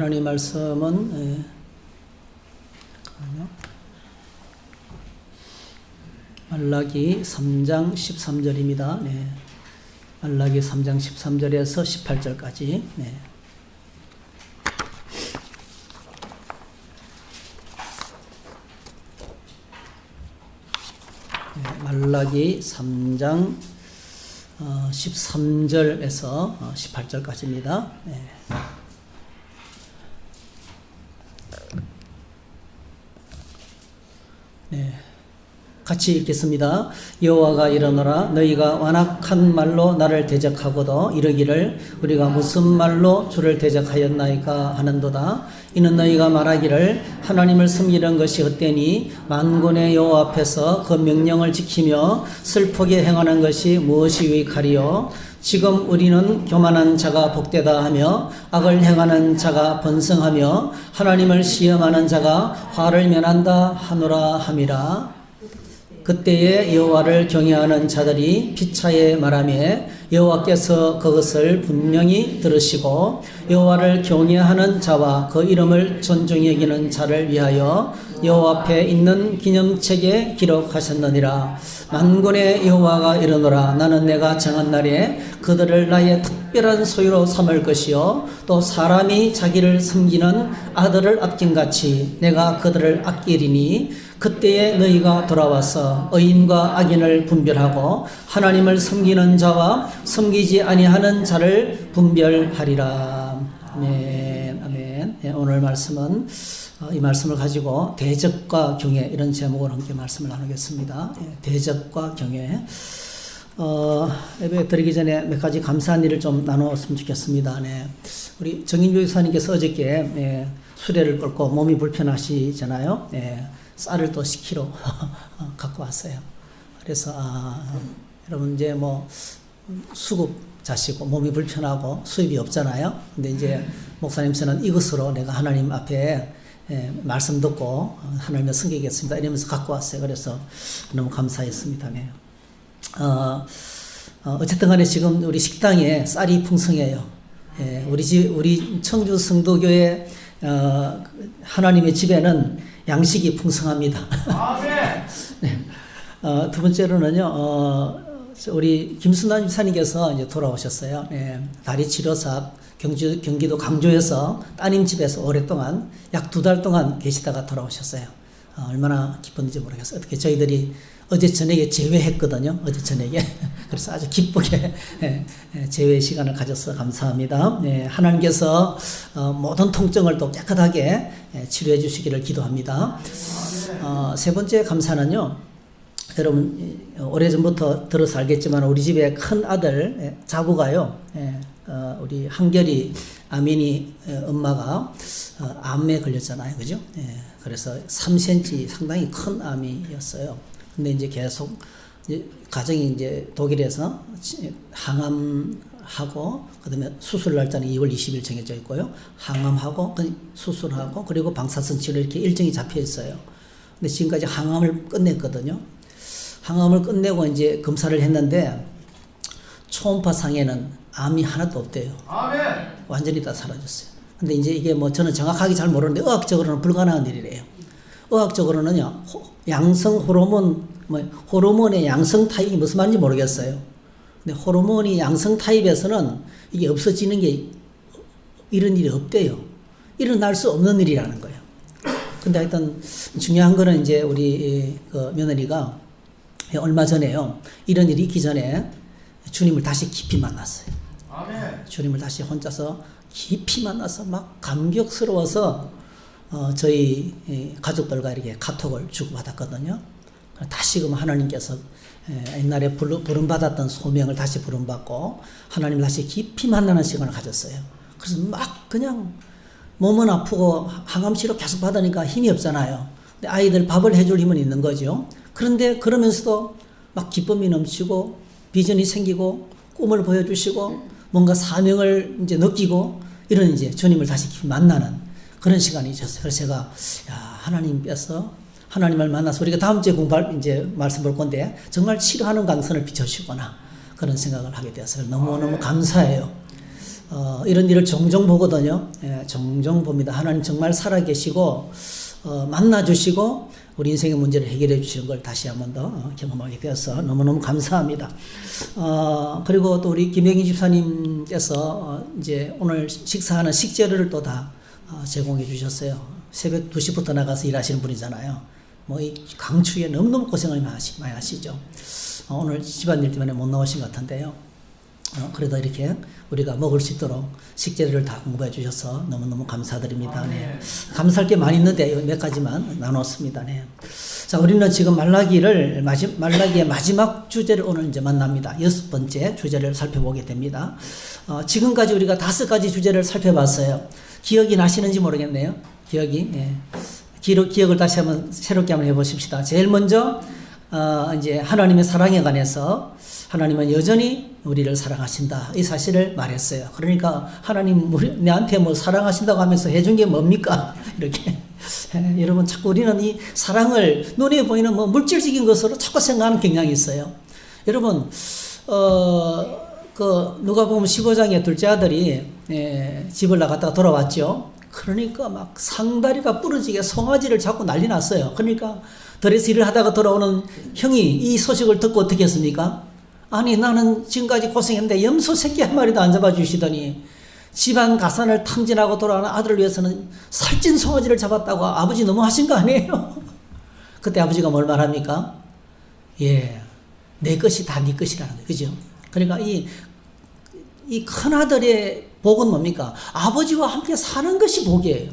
하나님 말씀은 말라기 3장 13절입니다. 말라기 3장 13절에서 18절까지. 말라기 3장 13절에서 18절까지입니다. 같이 읽겠습니다. 여호와가 이르노라 너희가 완악한 말로 나를 대적하고도 이르기를 우리가 무슨 말로 주를 대적하였나이까 하는도다. 이는 너희가 말하기를 하나님을 섬기는 것이 헛되니 만군의 여호와 앞에서 그 명령을 지키며 슬프게 행하는 것이 무엇이 유익하리요. 지금 우리는 교만한 자가 복되다 하며 악을 행하는 자가 번성하며 하나님을 시험하는 자가 화를 면한다 하노라 함이라. 그때에 여호와를 경외하는 자들이 피차에 말하며 여호와께서 그것을 분명히 들으시고 여호와를 경외하는 자와 그 이름을 존중히 여기는 자를 위하여 여호와 앞에 있는 기념책에 기록하셨느니라. 만군의 여호와가 이르노라 나는 내가 정한 날에 그들을 나의 특별한 소유로 삼을 것이요 또 사람이 자기를 섬기는 아들을 아낀같이 내가 그들을 아끼리니 그때에 너희가 돌아와서 의인과 악인을 분별하고 하나님을 섬기는 자와 섬기지 아니하는 자를 분별하리라. 아멘. 아멘. 오늘 말씀은 이 말씀을 가지고 대적과 경외 이런 제목으로 함께 말씀을 나누겠습니다. 대적과 경외. 예배 드리기 전에 몇 가지 감사한 일을 좀 나누었으면 좋겠습니다. 우리 정인주 교사님께서 어저께 수레를 끌고 몸이 불편하시잖아요. 쌀을 또 10kg 갖고 왔어요. 그래서 여러분 이제 뭐 수급자시고 몸이 불편하고 수입이 없잖아요. 근데 이제 목사님께서는 이것으로 내가 하나님 앞에 말씀 듣고 하나님을 섬기겠습니다 이러면서 갖고 왔어요. 그래서 너무 감사했습니다. 어쨌든 간에 지금 우리 식당에 쌀이 풍성해요. 우리 청주 성도교회 하나님의 집에는 양식이 풍성합니다. 두 번째로는요, 우리 김순환 집사님께서 이제 돌아오셨어요. 다리 치료사 경기도 강조에서 따님 집에서 오랫동안 약 2달 동안 계시다가 돌아오셨어요. 얼마나 기뻤는지 모르겠어요. 어떻게 저희들이 어제 저녁에 제외했거든요. 어제 저녁에. 그래서 아주 기쁘게 제외 시간을 가져서 감사합니다. 하나님께서 모든 통증을 또 깨끗하게 치료해 주시기를 기도합니다. 세 번째 감사는요. 여러분 오래전부터 들어서 알겠지만 우리 집에 큰 아들 자구가요. 우리 한결이 아민이 엄마가 암에 걸렸잖아요. 그죠? 그래서 3cm 상당히 큰 암이었어요. 근데 이제 계속 가정이 이제 독일에서 항암하고 그다음에 수술 날짜는 2월 20일 정해져 있고요. 항암하고 수술하고 그리고 방사선 치료 이렇게 일정이 잡혀 있어요. 근데 지금까지 항암을 끝냈거든요. 항암을 끝내고 이제 검사를 했는데 초음파 상에는 암이 하나도 없대요. 아멘. 완전히 다 사라졌어요. 근데 이제 이게 뭐 저는 정확하게 잘 모르는데 의학적으로는 불가능한 일이래요. 의학적으로는요, 양성 호르몬, 호르몬의 양성 타입이 무슨 말인지 모르겠어요. 근데 호르몬이 양성 타입에서는 이게 없어지는 게 이런 일이 없대요. 일어날 수 없는 일이라는 거예요. 근데 하여튼 중요한 거는 이제 우리 그 며느리가 얼마 전에요, 이런 일이 있기 전에 주님을 다시 깊이 만났어요. 아멘. 주님을 다시 혼자서 깊이 만나서 막 감격스러워서 저희 가족들과 이렇게 카톡을 주고받았거든요. 다시금 하나님께서 옛날에 부름받았던 소명을 다시 부름받고 하나님을 다시 깊이 만나는 시간을 가졌어요. 그래서 막 그냥 몸은 아프고 항암치료 계속 받으니까 힘이 없잖아요. 근데 아이들 밥을 해줄 힘은 있는 거죠. 그런데 그러면서도 막 기쁨이 넘치고 비전이 생기고 꿈을 보여주시고 뭔가 사명을 이제 느끼고 이런 이제 주님을 다시 깊이 만나는 그런 시간이 있었어요. 그래서 제가 하나님께서 하나님을 만나서 우리가 다음 주에 공부할 이제 말씀 볼 건데 정말 치료하는 강선을 비춰주시구나 그런 생각을 하게 되었어요. 너무너무 감사해요. 이런 일을 종종 보거든요. 예, 종종 봅니다. 하나님 정말 살아계시고 만나주시고 우리 인생의 문제를 해결해 주시는 걸 다시 한 번 더 경험하게 되어서 너무너무 감사합니다. 그리고 또 우리 김영희 집사님께서 이제 오늘 식사하는 식재료를 또 다 제공해 주셨어요. 새벽 2시부터 나가서 일하시는 분이잖아요. 뭐 이 강추위에 너무너무 고생을 많이 하시죠. 오늘 집안일 때문에 못 나오신 것 같은데요. 그래도 이렇게 우리가 먹을 수 있도록 식재료를 다 공부해 주셔서 너무너무 감사드립니다. 네. 감사할 게 많이 있는데 몇 가지만 나눴습니다. 네. 자, 우리는 지금 말라기의 마지막 주제를 오늘 이제 만납니다. 6번째 주제를 살펴보게 됩니다. 지금까지 우리가 5가지 주제를 살펴봤어요. 기억이 나시는지 모르겠네요. 기억을 다시 한번 새롭게 한번 해보십시다. 제일 먼저 이제 하나님의 사랑에 관해서 하나님은 여전히 우리를 사랑하신다. 이 사실을 말했어요. 그러니까 하나님 내한테 뭐 사랑하신다고 하면서 해준 게 뭡니까? 이렇게. 여러분 자꾸 우리는 이 사랑을 눈에 보이는 뭐 물질적인 것으로 자꾸 생각하는 경향이 있어요. 여러분 누가복음 15장에 둘째 아들이 집을 나갔다가 돌아왔죠. 그러니까 막 상다리가 부러지게 송아지를 잡고 난리 났어요. 그러니까 들에서 일을 하다가 돌아오는 형이 이 소식을 듣고 어떻게 했습니까? 아니 나는 지금까지 고생했는데 염소 새끼 한 마리도 안 잡아주시더니 집안 가산을 탕진하고 돌아오는 아들을 위해서는 살찐 송아지를 잡았다고 아버지 너무하신 거 아니에요? 그때 아버지가 뭘 말합니까? 예, 내 것이 다 네 것이라는 거예요. 그죠? 그러니까 이 큰아들의 복은 뭡니까? 아버지와 함께 사는 것이 복이에요.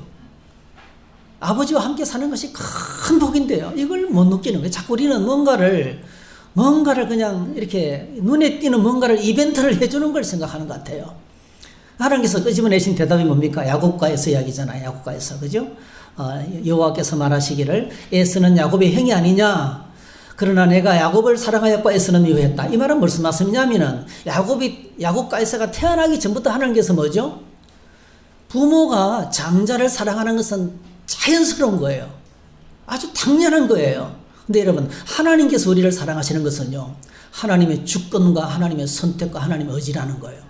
아버지와 함께 사는 것이 큰 복인데요. 이걸 못 느끼는 거예요. 자꾸 우리는 뭔가를 그냥 이렇게 눈에 띄는 뭔가를 이벤트를 해주는 걸 생각하는 것 같아요. 하나님께서 끄집어내신 대답이 뭡니까? 야곱과에서 이야기잖아요. 야곱과에서. 그죠? 여호와께서 말하시기를 에서는 야곱의 형이 아니냐? 그러나 내가 야곱을 사랑하였고 에서는 미워했다. 이 말은 무슨 말씀이냐면은 야곱과 에서가 태어나기 전부터 하나님께서 뭐죠? 부모가 장자를 사랑하는 것은 자연스러운 거예요. 아주 당연한 거예요. 근데 여러분 하나님께서 우리를 사랑하시는 것은요. 하나님의 주권과 하나님의 선택과 하나님의 의지라는 거예요.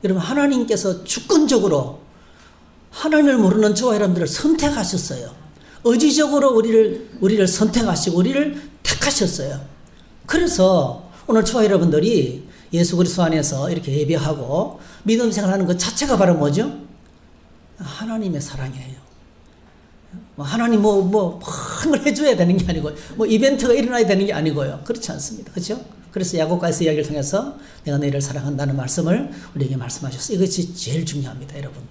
여러분 하나님께서 주권적으로 하나님을 모르는 저와 여러분들을 선택하셨어요. 의지적으로 우리를 선택하시고 우리를 택하셨어요. 그래서 오늘 저와 여러분들이 예수 그리스도 안에서 이렇게 예배하고 믿음 생활하는 것 자체가 바로 뭐죠? 하나님의 사랑이에요. 하나님 뭘 해줘야 되는 게 아니고 이벤트가 일어나야 되는 게 아니고요. 그렇지 않습니다. 그렇죠? 그래서 야곱과에서 이야기를 통해서 내가 너희를 사랑한다는 말씀을 우리에게 말씀하셨어요. 이것이 제일 중요합니다. 여러분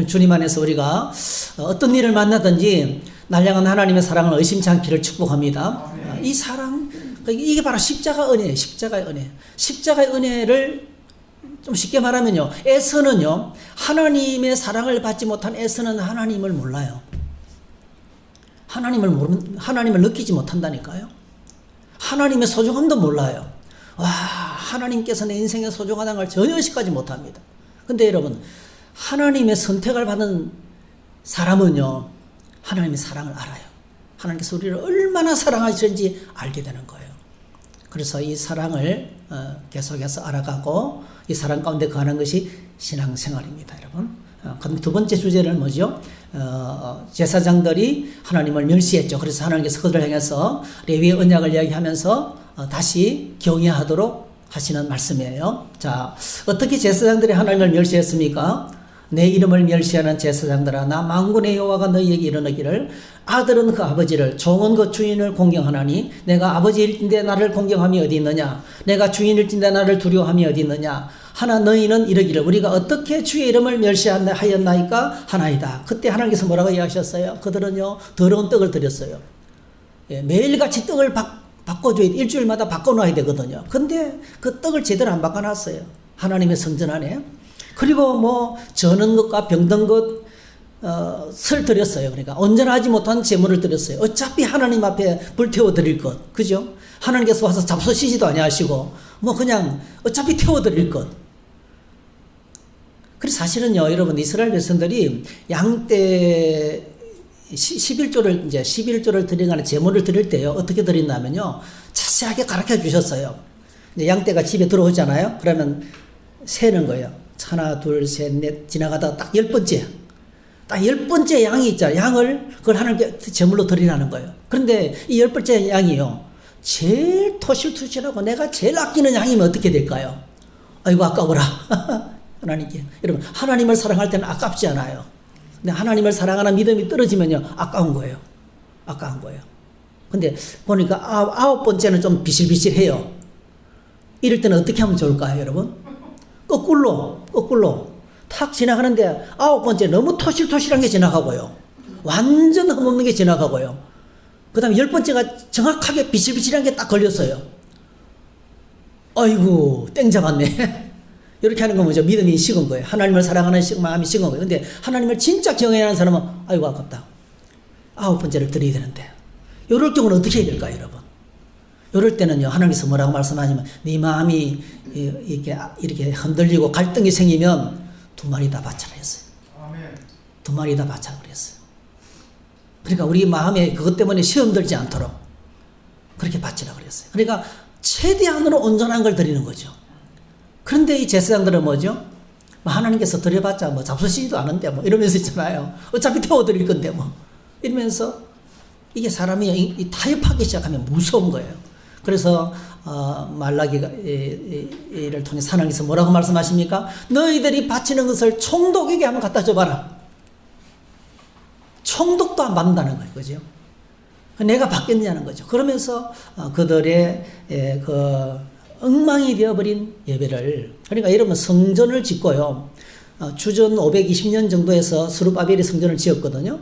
주님 안에서 우리가 어떤 일을 만나든지 날 향한 하나님의 사랑을 의심치 않기를 축복합니다. 이 사랑 이게 바로 십자가 은혜예요. 십자가의 은혜. 십자가의 은혜를 좀 쉽게 말하면요. 에서는요. 하나님의 사랑을 받지 못한 에서는 하나님을 몰라요. 하나님을 느끼지 못한다니까요. 하나님의 소중함도 몰라요. 와, 하나님께서 내 인생의 소중하다는 걸 전혀 의식하지 못합니다. 근데 여러분, 하나님의 선택을 받은 사람은요, 하나님의 사랑을 알아요. 하나님께서 우리를 얼마나 사랑하시는지 알게 되는 거예요. 그래서 이 사랑을 계속해서 알아가고 이 사랑 가운데 거하는 것이 신앙생활입니다, 여러분. 그럼 두 번째 주제는 뭐죠? 제사장들이 하나님을 멸시했죠. 그래서 하나님께서 그들을 향해서 레위의 언약을 이야기하면서 다시 경외하도록 하시는 말씀이에요. 자, 어떻게 제사장들이 하나님을 멸시했습니까? 내 이름을 멸시하는 제사장들아 나 만군의 여호와가 너희에게 이르기를 아들은 그 아버지를 종은 그 주인을 공경하나니 내가 아버지일진데 나를 공경함이 어디 있느냐 내가 주인일진데 나를 두려워함이 어디 있느냐 하나 너희는 이르기를 우리가 어떻게 주의 이름을 멸시하였나이까 하나이다. 그때 하나님께서 뭐라고 이야기하셨어요? 그들은요 더러운 떡을 드렸어요. 예, 매일같이 떡을 바꿔줘야 돼. 일주일마다 바꿔놔야 되거든요. 근데 그 떡을 제대로 안 바꿔놨어요. 하나님의 성전 안에. 그리고 저는 것과 병든 것을 드렸어요. 그러니까 온전하지 못한 제물을 드렸어요. 어차피 하나님 앞에 불태워 드릴 것. 그죠? 하나님께서 와서 잡수시지도 아니하시고 그냥 어차피 태워 드릴 것. 그래서 사실은요, 여러분 이스라엘 백성들이 양떼 11조를 드리거나 제물을 드릴 때요. 어떻게 드린다면요. 자세하게 가르쳐 주셨어요. 이제 양떼가 집에 들어오잖아요. 그러면 세는 거예요. 하나, 둘, 셋, 넷 지나가다가 딱 10번째. 딱 10번째 양이 있잖아요. 양을 그걸 하나님께 제물로 드리라는 거예요. 그런데 이 10번째 양이요. 제일 토실토실하고 내가 제일 아끼는 양이면 어떻게 될까요? 아이고 아까워라. 하나님께. 여러분 하나님을 사랑할 때는 아깝지 않아요. 근데 하나님을 사랑하는 믿음이 떨어지면요. 아까운 거예요. 아까운 거예요. 근데 보니까 9번째는 좀 비실비실해요. 이럴 때는 어떻게 하면 좋을까요, 여러분? 거꾸로 탁 지나가는데 9번째 너무 토실토실한 게 지나가고요. 완전 흠없는 게 지나가고요. 그 다음에 10번째가 정확하게 비실비실한 게 딱 걸렸어요. 아이고 땡 잡았네. 이렇게 하는 건 뭐죠? 믿음이 식은 거예요. 하나님을 사랑하는 마음이 식은 거예요. 근데 하나님을 진짜 경외하는 사람은 아이고 아깝다. 9번째를 드려야 되는데. 이럴 경우는 어떻게 해야 될까요, 여러분? 이럴 때는요, 하나님께서 뭐라고 말씀하시면, 네 마음이 이렇게 흔들리고 갈등이 생기면 2마리 다 바쳐라 했어요. 2마리 다 바쳐라 그랬어요. 그러니까 우리 마음에 그것 때문에 시험 들지 않도록 그렇게 바치라 그랬어요. 그러니까 최대한으로 온전한 걸 드리는 거죠. 그런데 이 제사장들은 뭐죠? 하나님께서 드려봤자 뭐 잡수시지도 않은데 뭐 이러면서 있잖아요. 어차피 태워드릴 건데 뭐 이러면서 이게 사람이 타협하기 시작하면 무서운 거예요. 그래서 말라기가 이를 통해 하나님께서 뭐라고 말씀하십니까? 너희들이 바치는 것을 총독에게 한번 갖다 줘봐라. 총독도 안 받는다는 거예요. 그죠? 내가 받겠냐는 거죠. 그러면서 그들의 그 엉망이 되어버린 예배를, 그러니까 여러분 성전을 짓고요. 주전 520년 정도에서 스룹바벨이 성전을 지었거든요.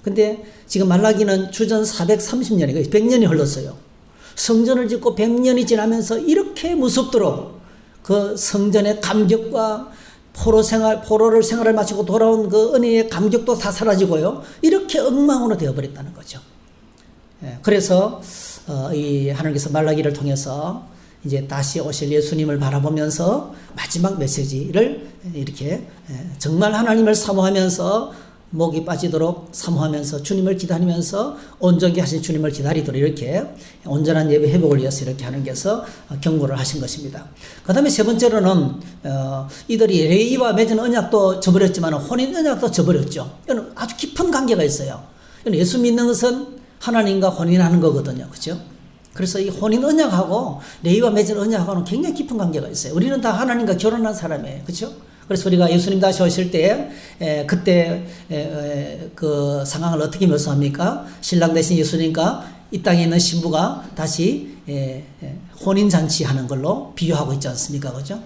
근데 지금 말라기는 주전 430년이 100년이 흘렀어요. 성전을 짓고 100년이 지나면서 이렇게 무섭도록 그 성전의 감격과 포로를 생활을 마치고 돌아온 그 은혜의 감격도 다 사라지고요. 이렇게 엉망으로 되어버렸다는 거죠. 그래서 이 하나님께서 말라기를 통해서 이제 다시 오실 예수님을 바라보면서 마지막 메시지를 이렇게 정말 하나님을 사모하면서 목이 빠지도록 사모하면서 주님을 기다리면서 온전히 하신 주님을 기다리도록 이렇게 온전한 예배 회복을 위해서 이렇게 하는 게서 경고를 하신 것입니다. 그 다음에 세 번째로는 이들이 레위와 맺은 언약도 저버렸지만 혼인 언약도 저버렸죠. 이건 아주 깊은 관계가 있어요. 예수 믿는 것은 하나님과 혼인하는 거거든요. 그렇죠? 그래서 이 혼인 언약하고 레위와 맺은 언약하고는 굉장히 깊은 관계가 있어요. 우리는 다 하나님과 결혼한 사람이에요. 그렇죠? 그래서 우리가 예수님 다시 오실 때 그때 그 상황을 어떻게 묘사합니까? 신랑 대신 예수님과 이 땅에 있는 신부가 다시 혼인잔치 하는 걸로 비유하고 있지 않습니까? 그죠?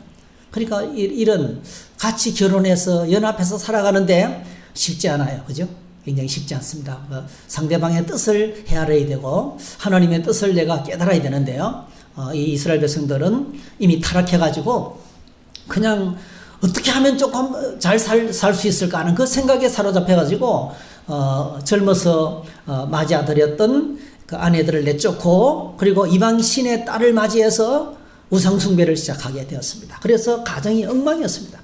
그러니까 이런 같이 결혼해서 연합해서 살아가는데 쉽지 않아요. 그죠? 굉장히 쉽지 않습니다. 상대방의 뜻을 헤아려야 되고 하나님의 뜻을 내가 깨달아야 되는데요. 이 이스라엘 백성들은 이미 타락해가지고 그냥 어떻게 하면 조금 잘 살 수 있을까 하는 그 생각에 사로잡혀가지고 젊어서 맞이아들이었던 그 아내들을 내쫓고 그리고 이방 신의 딸을 맞이해서 우상숭배를 시작하게 되었습니다. 그래서 가정이 엉망이었습니다.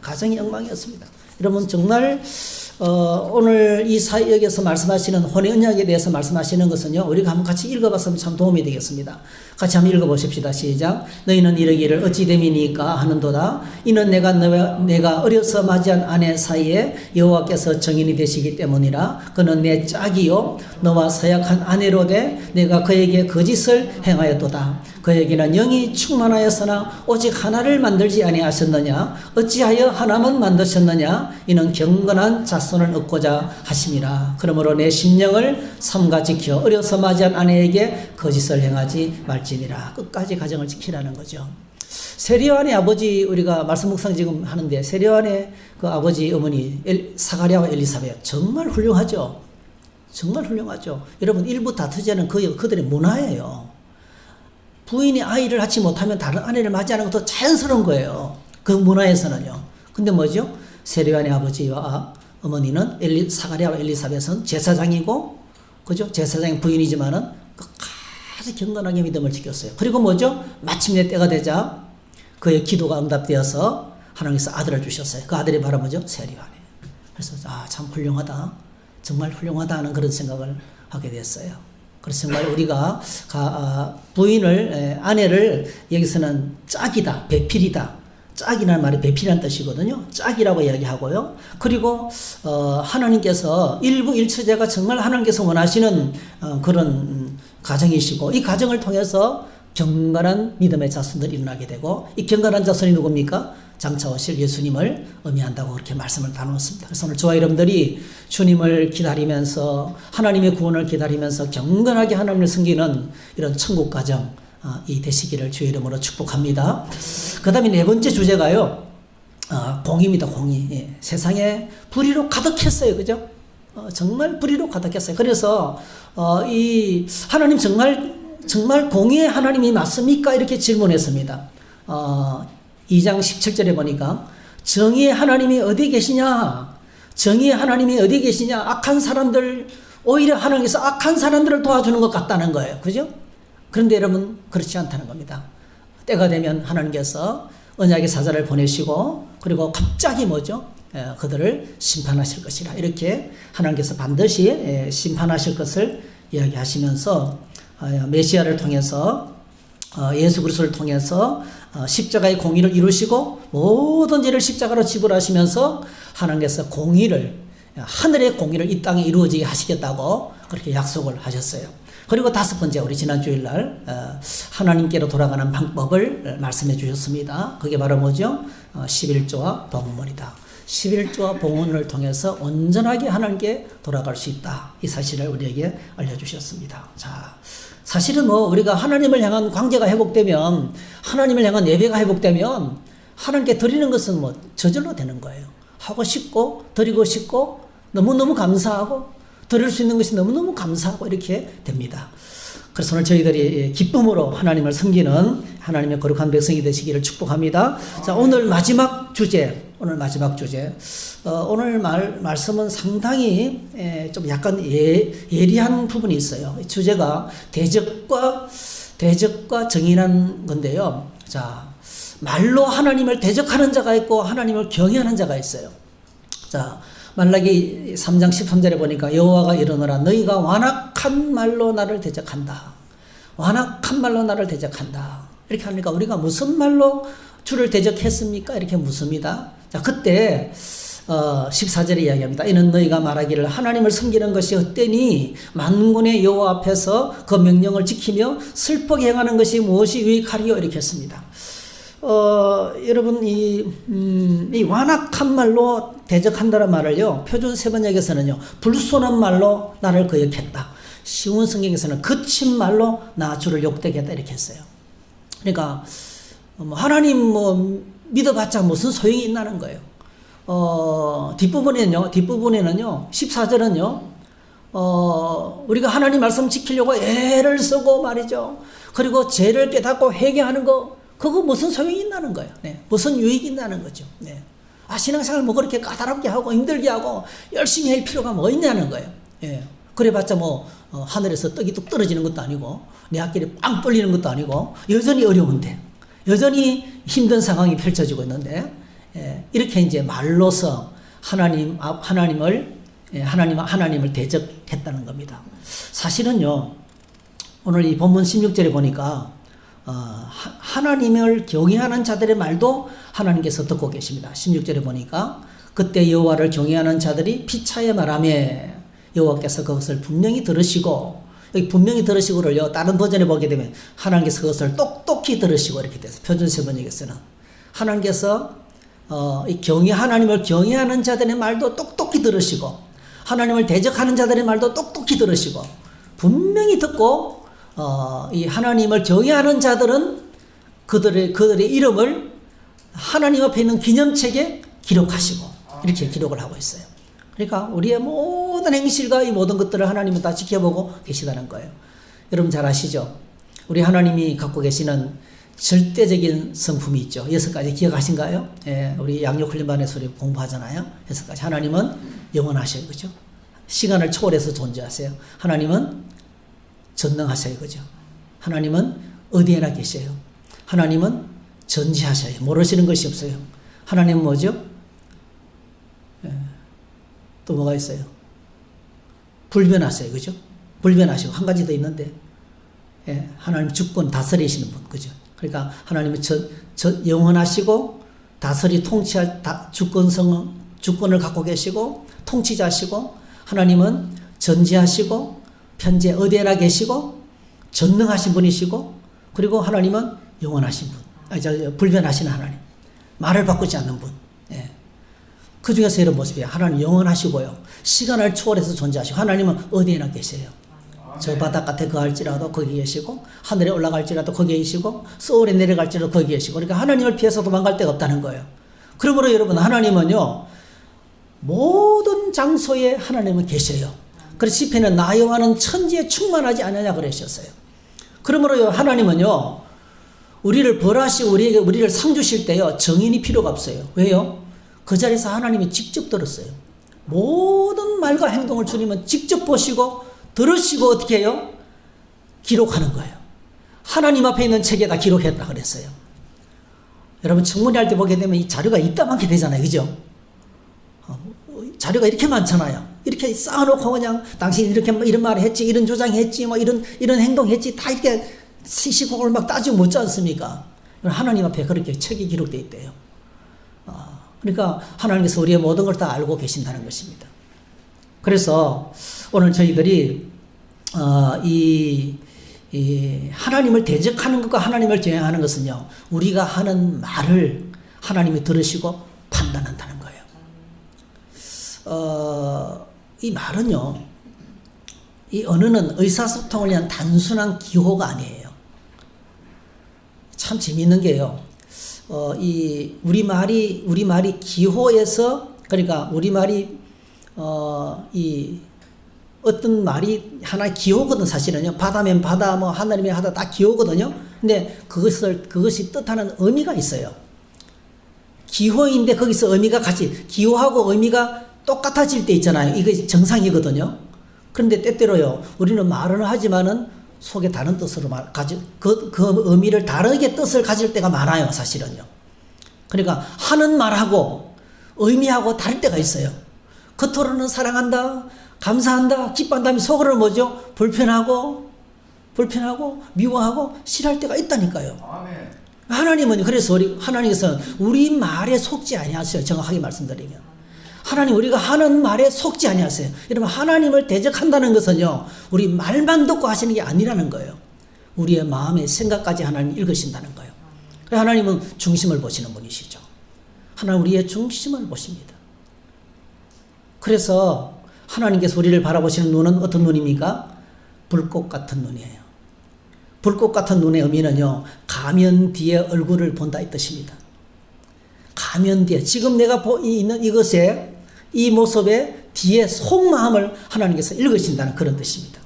여러분 정말 오늘 이 사역에서 말씀하시는 혼의 언약에 대해서 말씀하시는 것은요, 우리가 한번 같이 읽어봤으면 참 도움이 되겠습니다. 같이 한번 읽어보십시다. 시작. 너희는 이르기를 어찌 됨이니까 하는도다. 이는 내가 어려서 맞이한 아내 사이에 여호와께서 정인이 되시기 때문이라. 그는 내 짝이요 너와 서약한 아내로 돼 내가 그에게 거짓을 행하였도다. 그에게는 영이 충만하였으나 오직 하나를 만들지 아니하셨느냐? 어찌하여 하나만 만드셨느냐? 이는 경건한 자손을 얻고자 하심이라. 그러므로 내 심령을 삼가 지켜 어려서 맞이한 아내에게 거짓을 행하지 말지니라. 끝까지 가정을 지키라는 거죠. 세리요한의 아버지, 우리가 말씀 묵상 지금 하는데 세리요한의 그 아버지 어머니 사가랴와 엘리사벳 정말 훌륭하죠. 정말 훌륭하죠. 여러분 일부 다투제는 그들의 문화예요. 부인이 아이를 낳지 못하면 다른 아내를 맞이하는 것도 자연스러운 거예요. 그 문화에서는요. 근데 뭐죠? 세리요한의 아버지와 어머니는 사가랴와 엘리사벳은 제사장이고, 그죠? 제사장의 부인이지만은 끝까지 경건하게 믿음을 지켰어요. 그리고 뭐죠? 마침내 때가 되자 그의 기도가 응답되어서 하나님께서 아들을 주셨어요. 그 아들이 바로 뭐죠? 세리요한이에요. 그래서 참 훌륭하다. 정말 훌륭하다 하는 그런 생각을 하게 됐어요. 그래서 정말 우리가 아내를 여기서는 짝이다, 배필이다, 짝이라는 말이 배필이라는 뜻이거든요. 짝이라고 이야기하고요. 그리고 하나님께서 일부일처제가 정말 하나님께서 원하시는 그런 가정이시고, 이 가정을 통해서 경건한 믿음의 자손들이 일어나게 되고, 이 경건한 자손이 누굽니까? 장차 오실 예수님을 의미한다고 그렇게 말씀을 나누었습니다. 그래서 오늘 저와 여러분들이 주님을 기다리면서, 하나님의 구원을 기다리면서 경건하게 하나님을 섬기는 이런 천국 가정 이 되시기를 주의 이름으로 축복합니다. 그 다음에 네 번째 주제가요, 공의입니다. 공의. 예. 세상에 불의로 가득했어요. 그죠? 정말 불의로 가득했어요. 그래서 이 하나님 정말 공의의 하나님이 맞습니까? 이렇게 질문했습니다. 2장 17절에 보니까 정의의 하나님이 어디 계시냐? 정의의 하나님이 어디 계시냐? 악한 사람들, 오히려 하나님께서 악한 사람들을 도와주는 것 같다는 거예요. 그죠? 그런데 여러분, 그렇지 않다는 겁니다. 때가 되면 하나님께서 언약의 사자를 보내시고, 그리고 갑자기 뭐죠? 그들을 심판하실 것이라. 이렇게 하나님께서 반드시 심판하실 것을 이야기하시면서 메시아를 통해서, 예수 그리스도를 통해서 십자가의 공의를 이루시고 모든 죄를 십자가로 지불하시면서 하나님께서 공의를, 하늘의 공의를 이 땅에 이루어지게 하시겠다고 그렇게 약속을 하셨어요. 그리고 다섯 번째, 우리 지난 주일날 하나님께로 돌아가는 방법을 말씀해 주셨습니다. 그게 바로 뭐죠? 11조와 봉헌이다. 11조와 봉헌을 통해서 온전하게 하나님께 돌아갈 수 있다. 이 사실을 우리에게 알려주셨습니다. 자, 사실은 우리가 하나님을 향한 관계가 회복되면, 하나님을 향한 예배가 회복되면 하나님께 드리는 것은 저절로 되는 거예요. 하고 싶고 드리고 싶고 너무너무 감사하고 드릴 수 있는 것이 너무너무 감사하고 이렇게 됩니다. 그래서 오늘 저희들이 기쁨으로 하나님을 섬기는 하나님의 거룩한 백성이 되시기를 축복합니다. 자, 오늘 마지막 주제. 오늘 말씀은 상당히 좀 약간 예리한 부분이 있어요. 주제가 대적과 정의라는 건데요. 자, 말로 하나님을 대적하는 자가 있고 하나님을 경외하는 자가 있어요. 자, 말라기 3장 13절에 보니까 여호와가 이르노라 너희가 완악한 말로 나를 대적한다. 완악한 말로 나를 대적한다. 이렇게 하니까 우리가 무슨 말로 주를 대적했습니까? 이렇게 묻습니다. 자, 그때 14절에 이야기합니다. 이는 너희가 말하기를 하나님을 섬기는 것이 헛되니 만군의 여호와 앞에서 그 명령을 지키며 슬프게 행하는 것이 무엇이 유익하리요? 이렇게 했습니다. 여러분, 이 완악한 말로 대적한다는 말을요, 표준 세번역에서는요, 불손한 말로 나를 거역했다. 쉬운 성경에서는 거친 말로 나 주를 욕되게 했다. 이렇게 했어요. 그러니까, 하나님 믿어봤자 무슨 소용이 있나는 거예요. 뒷부분에는요, 14절은요, 우리가 하나님 말씀 지키려고 애를 쓰고 말이죠. 그리고 죄를 깨닫고 회개하는 거, 그거 무슨 소용이 있나는 거예요. 네. 무슨 유익이 있나는 거죠. 네. 신앙생활 그렇게 까다롭게 하고 힘들게 하고 열심히 할 필요가 뭐 있냐는 거예요. 예. 그래봤자 하늘에서 떡이 뚝 떨어지는 것도 아니고 내 앞길이 빵 뚫리는 것도 아니고 여전히 어려운데, 여전히 힘든 상황이 펼쳐지고 있는데, 이렇게 이제 말로서 하나님을 대적했다는 겁니다. 사실은요, 오늘 이 본문 16절에 보니까 하나님을 경외하는 자들의 말도 하나님께서 듣고 계십니다. 16절에 보니까 그때 여호와를 경외하는 자들이 피차에 말하며 여호와께서 그것을 분명히 들으시고, 여기 분명히 들으시고를요, 다른 버전에 보게 되면 하나님께서 그것을 똑똑히 들으시고 이렇게 돼서 표준 세번역에서는 하나님께서 하나님을 경외하는 자들의 말도 똑똑히 들으시고 하나님을 대적하는 자들의 말도 똑똑히 들으시고 분명히 듣고, 이 하나님을 경외하는 자들은 그들의 이름을 하나님 앞에 있는 기념책에 기록하시고 이렇게 기록을 하고 있어요. 그러니까 우리의 모든 행실과 이 모든 것들을 하나님은 다 지켜보고 계시다는 거예요. 여러분 잘 아시죠? 우리 하나님이 갖고 계시는 절대적인 성품이 있죠. 6가지 기억하신가요? 예, 우리 양육훈련반에서 우리 공부하잖아요. 6가지. 하나님은 영원하셔요. 그죠? 시간을 초월해서 존재하세요. 하나님은 전능하셔요. 그죠? 하나님은 어디에나 계셔요. 하나님은 전지하셔요. 모르시는 것이 없어요. 하나님은 뭐죠? 예, 또 뭐가 있어요? 불변하세요. 그죠? 불변하시고 한 가지 더 있는데, 하나님 주권 다스리시는 분. 그죠? 그러니까 하나님은 영원하시고 다스리 통치할 주권을 갖고 계시고 통치자시고, 하나님은 전지하시고 편재 어디에나 계시고 전능하신 분이시고, 그리고 하나님은 영원하신 분, 불변하시는 하나님, 말을 바꾸지 않는 분. 예. 그 중에서 이런 모습이에요. 하나님 영원하시고요, 시간을 초월해서 존재하시고, 하나님은 어디에나 계세요. 저 바닷가에 거할지라도 거기 계시고, 하늘에 올라갈지라도 거기에 계시고, 서울에 내려갈지라도 거기 계시고, 그러니까 하나님을 피해서 도망갈 데가 없다는 거예요. 그러므로 여러분, 하나님은요 모든 장소에 하나님은 계셔요. 그래서 시편은 나 여호와는 천지에 충만하지 않느냐 그러셨어요. 그러므로 하나님은요 우리를 벌하시고 우리를 상 주실 때요 정인이 필요가 없어요. 왜요? 그 자리에서 하나님이 직접 들었어요. 모든 말과 행동을 주님은 직접 보시고 들으시고 어떻게 해요? 기록하는 거예요. 하나님 앞에 있는 책에 다 기록했다 그랬어요. 여러분 청문회할 때 보게 되면 이 자료가 이따만게 되잖아요. 그죠? 자료가 이렇게 많잖아요. 이렇게 쌓아놓고 그냥 당신이 이렇게 이런 말을 했지, 이런 조장했지, 뭐 이런 행동했지, 다 이렇게 시시콜콜 막 따지고 묻지 않습니까? 하나님 앞에 그렇게 책이 기록되어 있대요. 그러니까 하나님께서 우리의 모든 걸 다 알고 계신다는 것입니다. 그래서 오늘 저희들이 이 하나님을 대적하는 것과 하나님을 대항하는 것은요, 우리가 하는 말을 하나님이 들으시고 판단한다는 거예요. 이 말은요, 이 언어는 의사소통을 위한 단순한 기호가 아니에요. 참 재미있는 게요, 이 우리말이 기호에서, 그러니까 우리말이 이 어떤 말이 하나의 기호거든. 사실은요, 바다면 바다, 뭐 하늘이면 하다, 다 기호거든요. 근데 그것이 뜻하는 의미가 있어요. 기호인데 거기서 의미가 같이, 기호하고 의미가 똑같아질 때 있잖아요. 이게 정상이거든요. 그런데 때때로요, 우리는 말은 하지만은 속에 다른 뜻으로 그 의미를 다르게 뜻을 가질 때가 많아요. 사실은요. 그러니까 하는 말하고 의미하고 다를 때가 있어요. 겉으로는 사랑한다, 감사한다, 기뻐한다면 속으로는 뭐죠? 불편하고 미워하고 싫어할 때가 있다니까요. 아멘. 하나님은 그래서 하나님께서는 우리 말에 속지 아니하세요. 정확하게 말씀드리면 하나님, 우리가 하는 말에 속지 아니하세요. 여러분, 하나님을 대적한다는 것은요 우리 말만 듣고 하시는 게 아니라는 거예요. 우리의 마음의 생각까지 하나님 읽으신다는 거예요. 하나님은 중심을 보시는 분이시죠. 하나님 우리의 중심을 보십니다. 그래서 하나님께서 우리를 바라보시는 눈은 어떤 눈입니까? 불꽃 같은 눈이에요. 불꽃 같은 눈의 의미는요, 가면 뒤에 얼굴을 본다 이 뜻입니다. 가면 뒤에, 지금 내가 있는 이것에, 이 모습에 뒤에 속마음을 하나님께서 읽으신다는 그런 뜻입니다.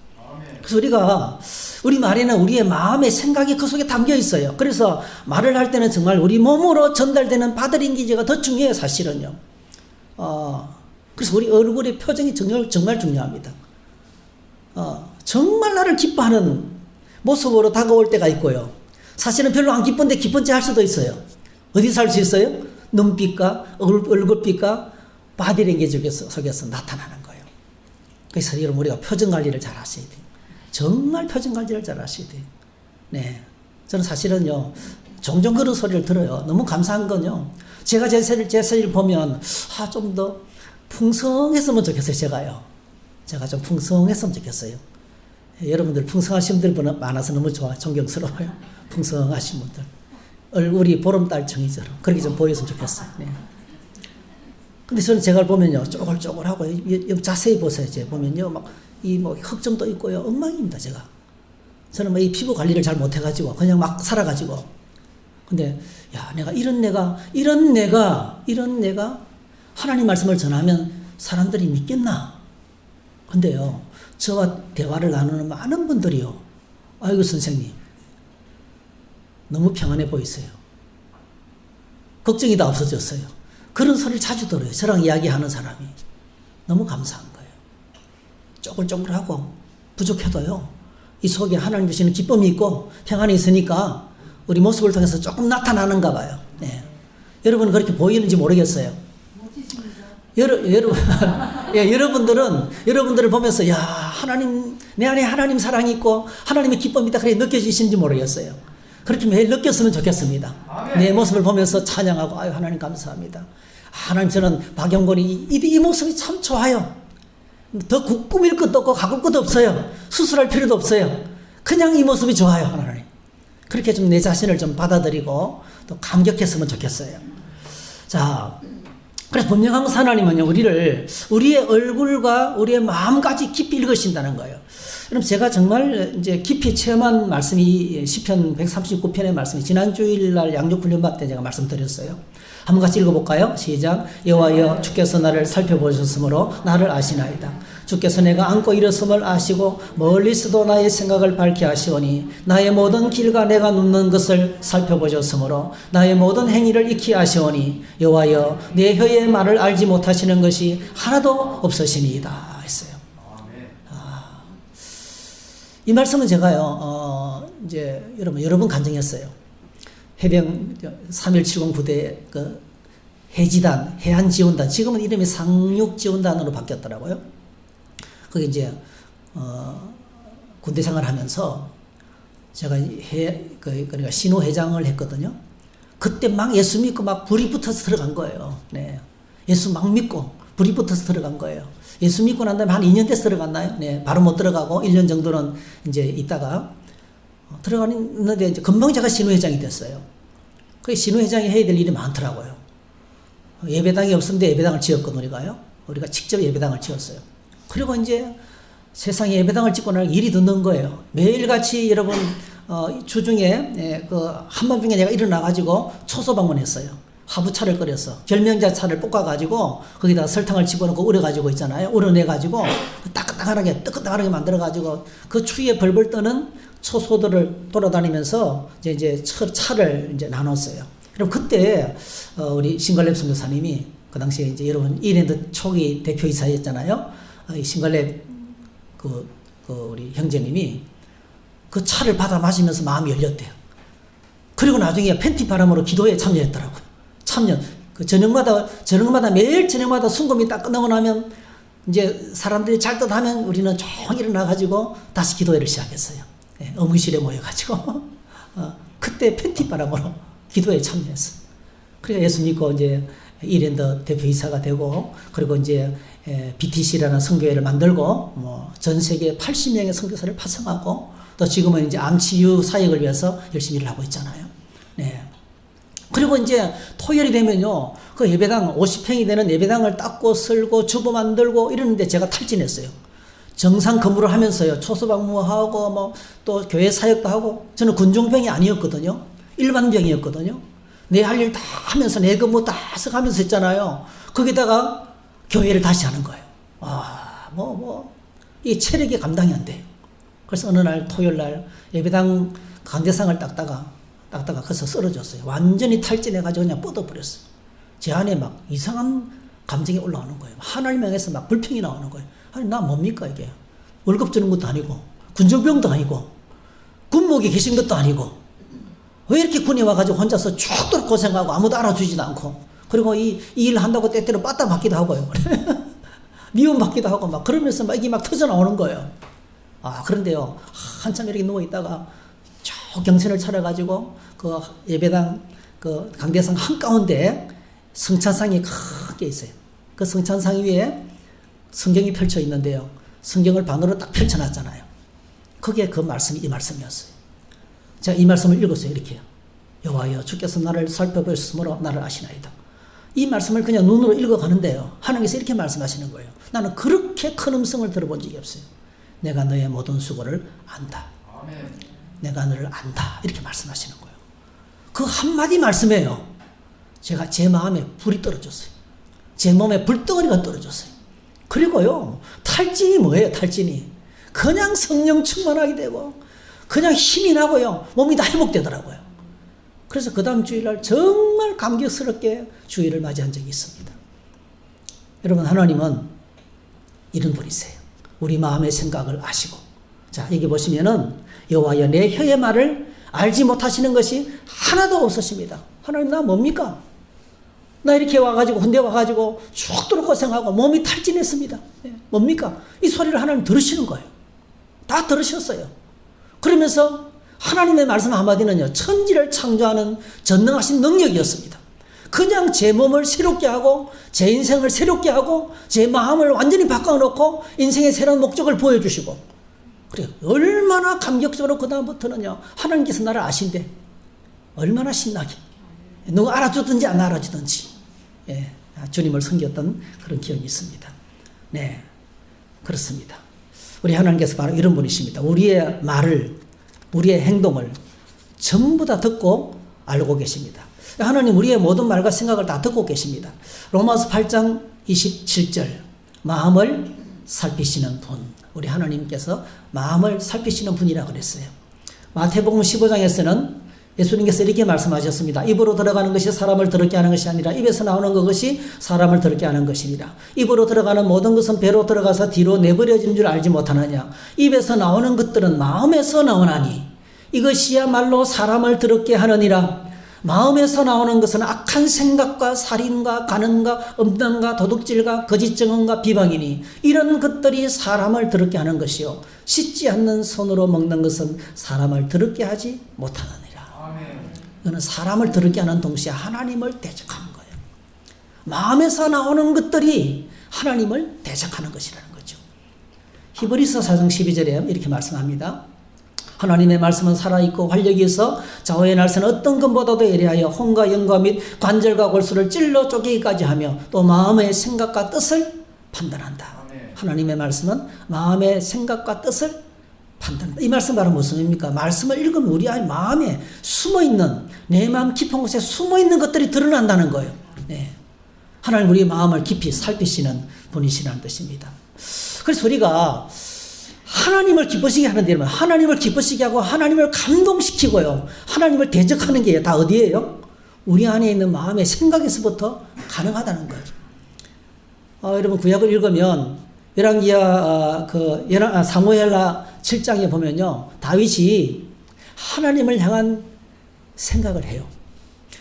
그래서 우리 말에는 우리의 마음의 생각이 그 속에 담겨 있어요. 그래서 말을 할 때는 정말 우리 몸으로 전달되는 바디랭귀지가 더 중요해요. 사실은요. 그래서 우리 얼굴의 표정이 정말 중요합니다. 정말 나를 기뻐하는 모습으로 다가올 때가 있고요. 사실은 별로 안 기쁜데 기쁜 체 할 수도 있어요. 어디서 할 수 있어요? 눈빛과 얼굴빛과 바디랭귀지 속에서 나타나는 거예요. 그래서 여러분, 우리가 표정 관리를 잘 하셔야 돼요. 정말 표정 관리를 잘 하셔야 돼요. 네. 저는 사실은요, 종종 그런 소리를 들어요. 너무 감사한 건요, 제가 제 세를 보면, 좀 더 풍성했으면 좋겠어요. 제가 좀 풍성했으면 좋겠어요. 여러분들 풍성하신 분들 많아서 너무 존경스러워요. 풍성하신 분들. 얼굴이 보름달청이처럼 그렇게 좀 보였으면 좋겠어요. 네. 근데 저는 제가 보면요, 쪼글쪼글하고, 자세히 보세요. 제가 보면요, 흑점도 있고요, 엉망입니다. 저는 이 피부 관리를 잘 못해가지고, 그냥 막 살아가지고. 근데, 내가 이런 내가 하나님 말씀을 전하면 사람들이 믿겠나? 근데요, 저와 대화를 나누는 많은 분들이요, 아이고, 선생님, 너무 평안해 보이세요. 걱정이 다 없어졌어요. 그런 소리를 자주 들어요. 저랑 이야기하는 사람이. 너무 감사한 거예요. 쪼글쪼글하고 부족해도요, 이 속에 하나님 주시는 기쁨이 있고 평안이 있으니까 우리 모습을 통해서 조금 나타나는가 봐요. 네. 여러분은 그렇게 보이는지 모르겠어요. 여러분들을 보면서, 하나님, 내 안에 하나님 사랑이 있고 하나님의 기쁨이 있다, 그래 느껴지시는지 모르겠어요. 그렇게 매일 느꼈으면 좋겠습니다. 내 모습을 보면서 찬양하고 아유 하나님 감사합니다. 하나님 저는 박영권이 이 모습이 참 좋아요. 더 꾸밀 것도 없고 가꿀 것도 없어요. 수술할 필요도 없어요. 그냥 이 모습이 좋아요. 하나님. 그렇게 좀 내 자신을 좀 받아들이고 또 감격했으면 좋겠어요. 자, 그래서 분명한 하나님은요, 우리의 얼굴과 우리의 마음까지 깊이 읽으신다는 거예요. 그럼 제가 정말 이제 깊이 체험한 말씀이 시편 139편의 말씀이 지난 주일날 양육훈련 받을 때 제가 말씀드렸어요. 한번 같이 읽어볼까요? 시작. 여호와여 주께서 나를 살펴보셨으므로 나를 아시나이다. 주께서 내가 안고 일었음을 아시고 멀리서도 나의 생각을 밝게 하시오니 나의 모든 길과 내가 눕는 것을 살펴보셨으므로 나의 모든 행위를 익히 아시오니 여호와여 내 혀의 말을 알지 못하시는 것이 하나도 없으시니이다 했어요. 이 말씀은 제가요 이제 여러 번 간증했어요. 해병 3170 부대 그 해지단, 해안지원단, 지금은 이름이 상륙지원단으로 바뀌었더라고요. 거기 이제 군대 생활하면서 제가 그러니까 신호회장을 했거든요. 그때 막 예수 믿고 막 불이 붙어서 들어간 거예요. 네, 예수 막 믿고 불이 붙어서 들어간 거예요. 예수 믿고 난 다음에 한 2년 돼서 들어갔나요? 네, 바로 못 들어가고 1년 정도는 이제 있다가 들어가는데 이제 금방 제가 신호회장이 됐어요. 그 신호회장이 해야 될 일이 많더라고요. 예배당이 없었는데 예배당을 지었거든요, 우리가 직접 예배당을 지었어요. 그리고 이제 세상에 예배당을 짓고 나면 일이 듣는 거예요. 매일같이 여러분 주중에 그 한밤중에 내가 일어나가지고 초소 방문했어요. 화부차를 끓였어. 결명자차를 볶아가지고 거기다 설탕을 집어넣고 우려가지고 있잖아요. 우려내가지고 뜨끈뜨끈하게 만들어가지고 그 추위에 벌벌 떠는 초소들을 돌아다니면서 이제 차를 이제 나눴어요. 그럼 그때 우리 신갈렙 선교사님이 그 당시에 이제 여러분 이랜드 초기 대표이사였잖아요. 신갈렙 우리 형제님이 그 차를 받아 마시면서 마음이 열렸대요. 그리고 나중에 팬티 바람으로 기도에 참여했더라고요. 저녁마다 매일 저녁마다 순금이 딱 끝나고 나면 이제 사람들이 잘 듯 하면 우리는 쭉 일어나가지고 다시 기도회를 시작했어요. 네, 어무실에 모여가지고 그때 팬티 바람으로 기도에 참여했어요. 그러니까 예수 믿고 이제 이랜드 대표이사가 되고 그리고 이제 BTC라는 선교회를 만들고 전 세계 80명의 선교사를 파송하고 또 지금은 이제 암치유 사역을 위해서 열심히 일을 하고 있잖아요. 네. 그리고 이제 토요일이 되면요, 그 예배당 50평이 되는 예배당을 닦고 쓸고 주보 만들고 이러는데 제가 탈진했어요. 정상 근무를 하면서요, 초소방무하고 또 교회 사역도 하고 저는 군종병이 아니었거든요. 일반병이었거든요. 내 할 일 다 하면서 내 근무 다 하면서 했잖아요. 거기다가 교회를 다시 하는 거예요. 이 체력이 감당이 안 돼요. 그래서 어느 날 토요일 날 예배당 강대상을 닦다가 거기서 쓰러졌어요. 완전히 탈진해가지고 그냥 뻗어버렸어요. 제 안에 막 이상한 감정이 올라오는 거예요. 하나님 향해서 막 불평이 나오는 거예요. 아니, 나 뭡니까 이게? 월급 주는 것도 아니고 군정병도 아니고 군목에 계신 것도 아니고 왜 이렇게 군에 와가지고 혼자서 죽도록 고생하고 아무도 알아주지도 않고 그리고 이 일 한다고 때때로 빠따 맞기도 하고요. 미움받기도 하고 막 그러면서 막 이게 막 터져 나오는 거예요. 그런데요, 한참 이렇게 누워있다가 쭉 경신을 차려가지고 그 예배당 그 강대상 한가운데 성찬상이 크게 있어요. 그 성찬상 위에 성경이 펼쳐 있는데요. 성경을 반으로 딱 펼쳐놨잖아요. 거기에 그 말씀이 이 말씀이었어요. 제가 이 말씀을 읽었어요. 이렇게요. 여호와여 주께서 나를 살펴보셨으므로 나를 아시나이다. 이 말씀을 그냥 눈으로 읽어가는데요. 하나님께서 이렇게 말씀하시는 거예요. 나는 그렇게 큰 음성을 들어본 적이 없어요. 내가 너의 모든 수고를 안다. 아멘. 내가 너를 안다. 이렇게 말씀하시는 거예요. 그 한마디 말씀이에요. 제 마음에 불이 떨어졌어요. 제 몸에 불덩어리가 떨어졌어요. 그리고요, 탈진이 뭐예요? 탈진이 그냥 성령 충만하게 되고 그냥 힘이 나고요, 몸이 다 회복되더라고요. 그래서 그 다음 주일날 정말 감격스럽게 주일을 맞이한 적이 있습니다. 여러분, 하나님은 이런 분이세요. 우리 마음의 생각을 아시고, 자, 여기 보시면은 여호와여 내 혀의 말을 알지 못하시는 것이 하나도 없으십니다. 하나님, 나 뭡니까? 나 이렇게 와가지고 군대 와가지고 죽도록 고생하고 몸이 탈진했습니다. 뭡니까? 이 소리를 하나님 들으시는 거예요. 다 들으셨어요. 그러면서 하나님의 말씀 한마디는요, 천지를 창조하는 전능하신 능력이었습니다. 그냥 제 몸을 새롭게 하고 제 인생을 새롭게 하고 제 마음을 완전히 바꿔놓고 인생의 새로운 목적을 보여주시고, 그래 얼마나 감격적으로 그 다음부터는요, 하나님께서 나를 아신대. 얼마나 신나게, 누가 알아주든지 안 알아주든지, 예, 주님을 섬겼던 그런 기억이 있습니다. 네, 그렇습니다. 우리 하나님께서 바로 이런 분이십니다. 우리의 말을, 우리의 행동을 전부 다 듣고 알고 계십니다. 하나님 우리의 모든 말과 생각을 다 듣고 계십니다. 로마서 8장 27절, 마음을 살피시는 분, 우리 하나님께서 마음을 살피시는 분이라고 그랬어요. 마태복음 15장에서는 예수님께서 이렇게 말씀하셨습니다. 입으로 들어가는 것이 사람을 더럽게 하는 것이 아니라 입에서 나오는 것이 사람을 더럽게 하는 것이니라. 입으로 들어가는 모든 것은 배로 들어가서 뒤로 내버려진 줄 알지 못하느냐. 입에서 나오는 것들은 마음에서 나오나니 이것이야말로 사람을 더럽게 하느니라. 마음에서 나오는 것은 악한 생각과 살인과 간음과 음란과 도둑질과 거짓 증언과 비방이니 이런 것들이 사람을 더럽게 하는 것이요 씻지 않는 손으로 먹는 것은 사람을 더럽게 하지 못하느니라. 이거는 사람을 더럽게 하는 동시에 하나님을 대적하는 거예요. 마음에서 나오는 것들이 하나님을 대적하는 것이라는 거죠. 히브리서 4장 12절에 이렇게 말씀합니다. 하나님의 말씀은 살아있고 활력이 있어 좌우의 날선 어떤 것보다도 예리하여 혼과 영과 및 관절과 골수를 찔러 쪼개기까지 하며 또 마음의 생각과 뜻을 판단한다. 하나님의 말씀은 마음의 생각과 뜻을 판단한다. 이 말씀 바로 무슨 의미입니까? 말씀을 읽으면 우리 마음에 숨어있는, 내 마음 깊은 곳에 숨어있는 것들이 드러난다는 거예요. 네. 하나님 우리 마음을 깊이 살피시는 분이시라는 뜻입니다. 그래서 우리가 하나님을 기쁘시게 하는 데는 하나님을 기쁘시게 하고 하나님을 감동시키고요, 하나님을 대적하는 게 다 어디예요? 우리 안에 있는 마음의 생각에서부터 가능하다는 거예요. 여러분 구약을 읽으면 열왕기야 사무엘하 7장에 보면요, 다윗이 하나님을 향한 생각을 해요.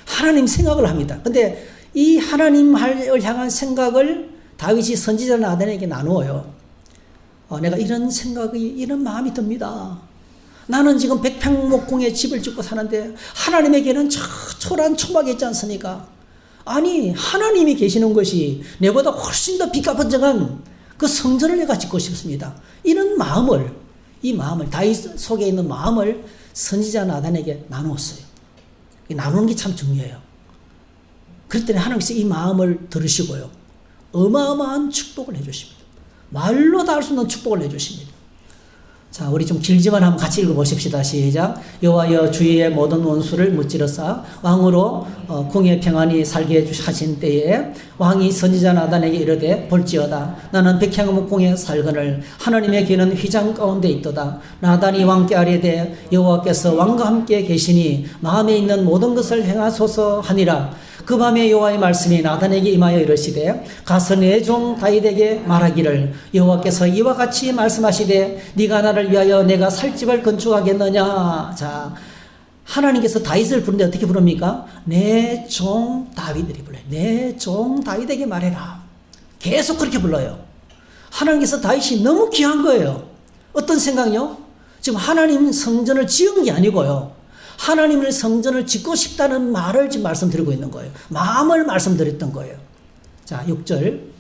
하나님 생각을 합니다. 근데 이 하나님을 향한 생각을 다윗이 선지자 나단에게 나누어요. 내가 이런 생각이, 이런 마음이 듭니다. 나는 지금 백평목공에 집을 짓고 사는데 하나님에게는 초란 초막이 있지 않습니까? 아니 하나님이 계시는 것이 내보다 훨씬 더 빛과 번쩍한 그 성전을 내가 짓고 싶습니다. 이런 마음을, 이 마음을, 다윗 속에 있는 마음을 선지자 나단에게 나누었어요. 나누는 게 참 중요해요. 그랬더니 하나님께서 이 마음을 들으시고요, 어마어마한 축복을 해주십니다. 말로 다 할 수 없는 축복을 해주십니다. 자, 우리 좀 길지만 한번 같이 읽어보십시다. 시작. 여호와여 주의 모든 원수를 무찌르사 왕으로 궁에 평안히 살게 하신 때에 왕이 선지자 나단에게 이르되 볼지어다 나는 백향목궁에 살거늘 하나님의 귀는 휘장 가운데 있도다. 나단이 왕께 아뢰되 여호와께서 왕과 함께 계시니 마음에 있는 모든 것을 행하소서 하니라. 그 밤에 여호와의 말씀이 나단에게 임하여 이르시되 가서 내 종 다윗에게 말하기를 여호와께서 이와 같이 말씀하시되 네가 나를 위하여 내가 살 집을 건축하겠느냐. 자, 하나님께서 다윗을 부르는데 어떻게 부릅니까? 내 종 다윗을 불러요. 내 종 다윗에게 말해라. 계속 그렇게 불러요. 하나님께서 다윗이 너무 귀한 거예요. 어떤 생각요? 지금 하나님 성전을 지은 게 아니고요, 하나님의 성전을 짓고 싶다는 말을 지금 말씀드리고 있는 거예요. 마음을 말씀드렸던 거예요. 자, 6절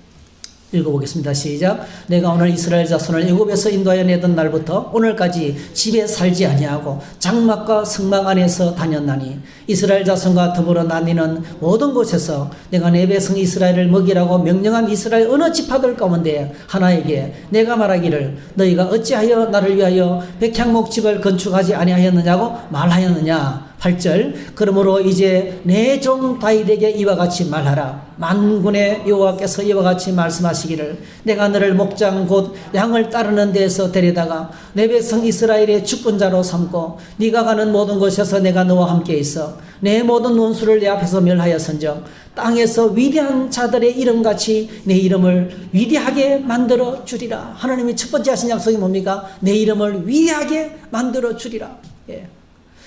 읽어보겠습니다. 시작. 내가 오늘 이스라엘 자손을 애굽에서 인도하여 내던 날부터 오늘까지 집에 살지 아니하고 장막과 성막 안에서 다녔나니 이스라엘 자손과 더불어 나뉘는 모든 곳에서 내가 내 백성 이스라엘을 먹이라고 명령한 이스라엘 어느 지파들 가운데 하나에게 내가 말하기를 너희가 어찌하여 나를 위하여 백향목집을 건축하지 아니하였느냐고 말하였느냐. 8절. 그러므로 이제 내 종 다윗에게 이와 같이 말하라. 만군의 여호와께서 이와 같이 말씀하시기를 내가 너를 목장 곧 양을 따르는 데에서 데려다가 내 백성 이스라엘의 주권자로 삼고 네가 가는 모든 곳에서 내가 너와 함께 있어 내 모든 원수를 내 앞에서 멸하였은즉 땅에서 위대한 자들의 이름같이 내 이름을 위대하게 만들어 주리라. 하나님이 첫 번째 하신 약속이 뭡니까? 내 이름을 위대하게 만들어 주리라. 예.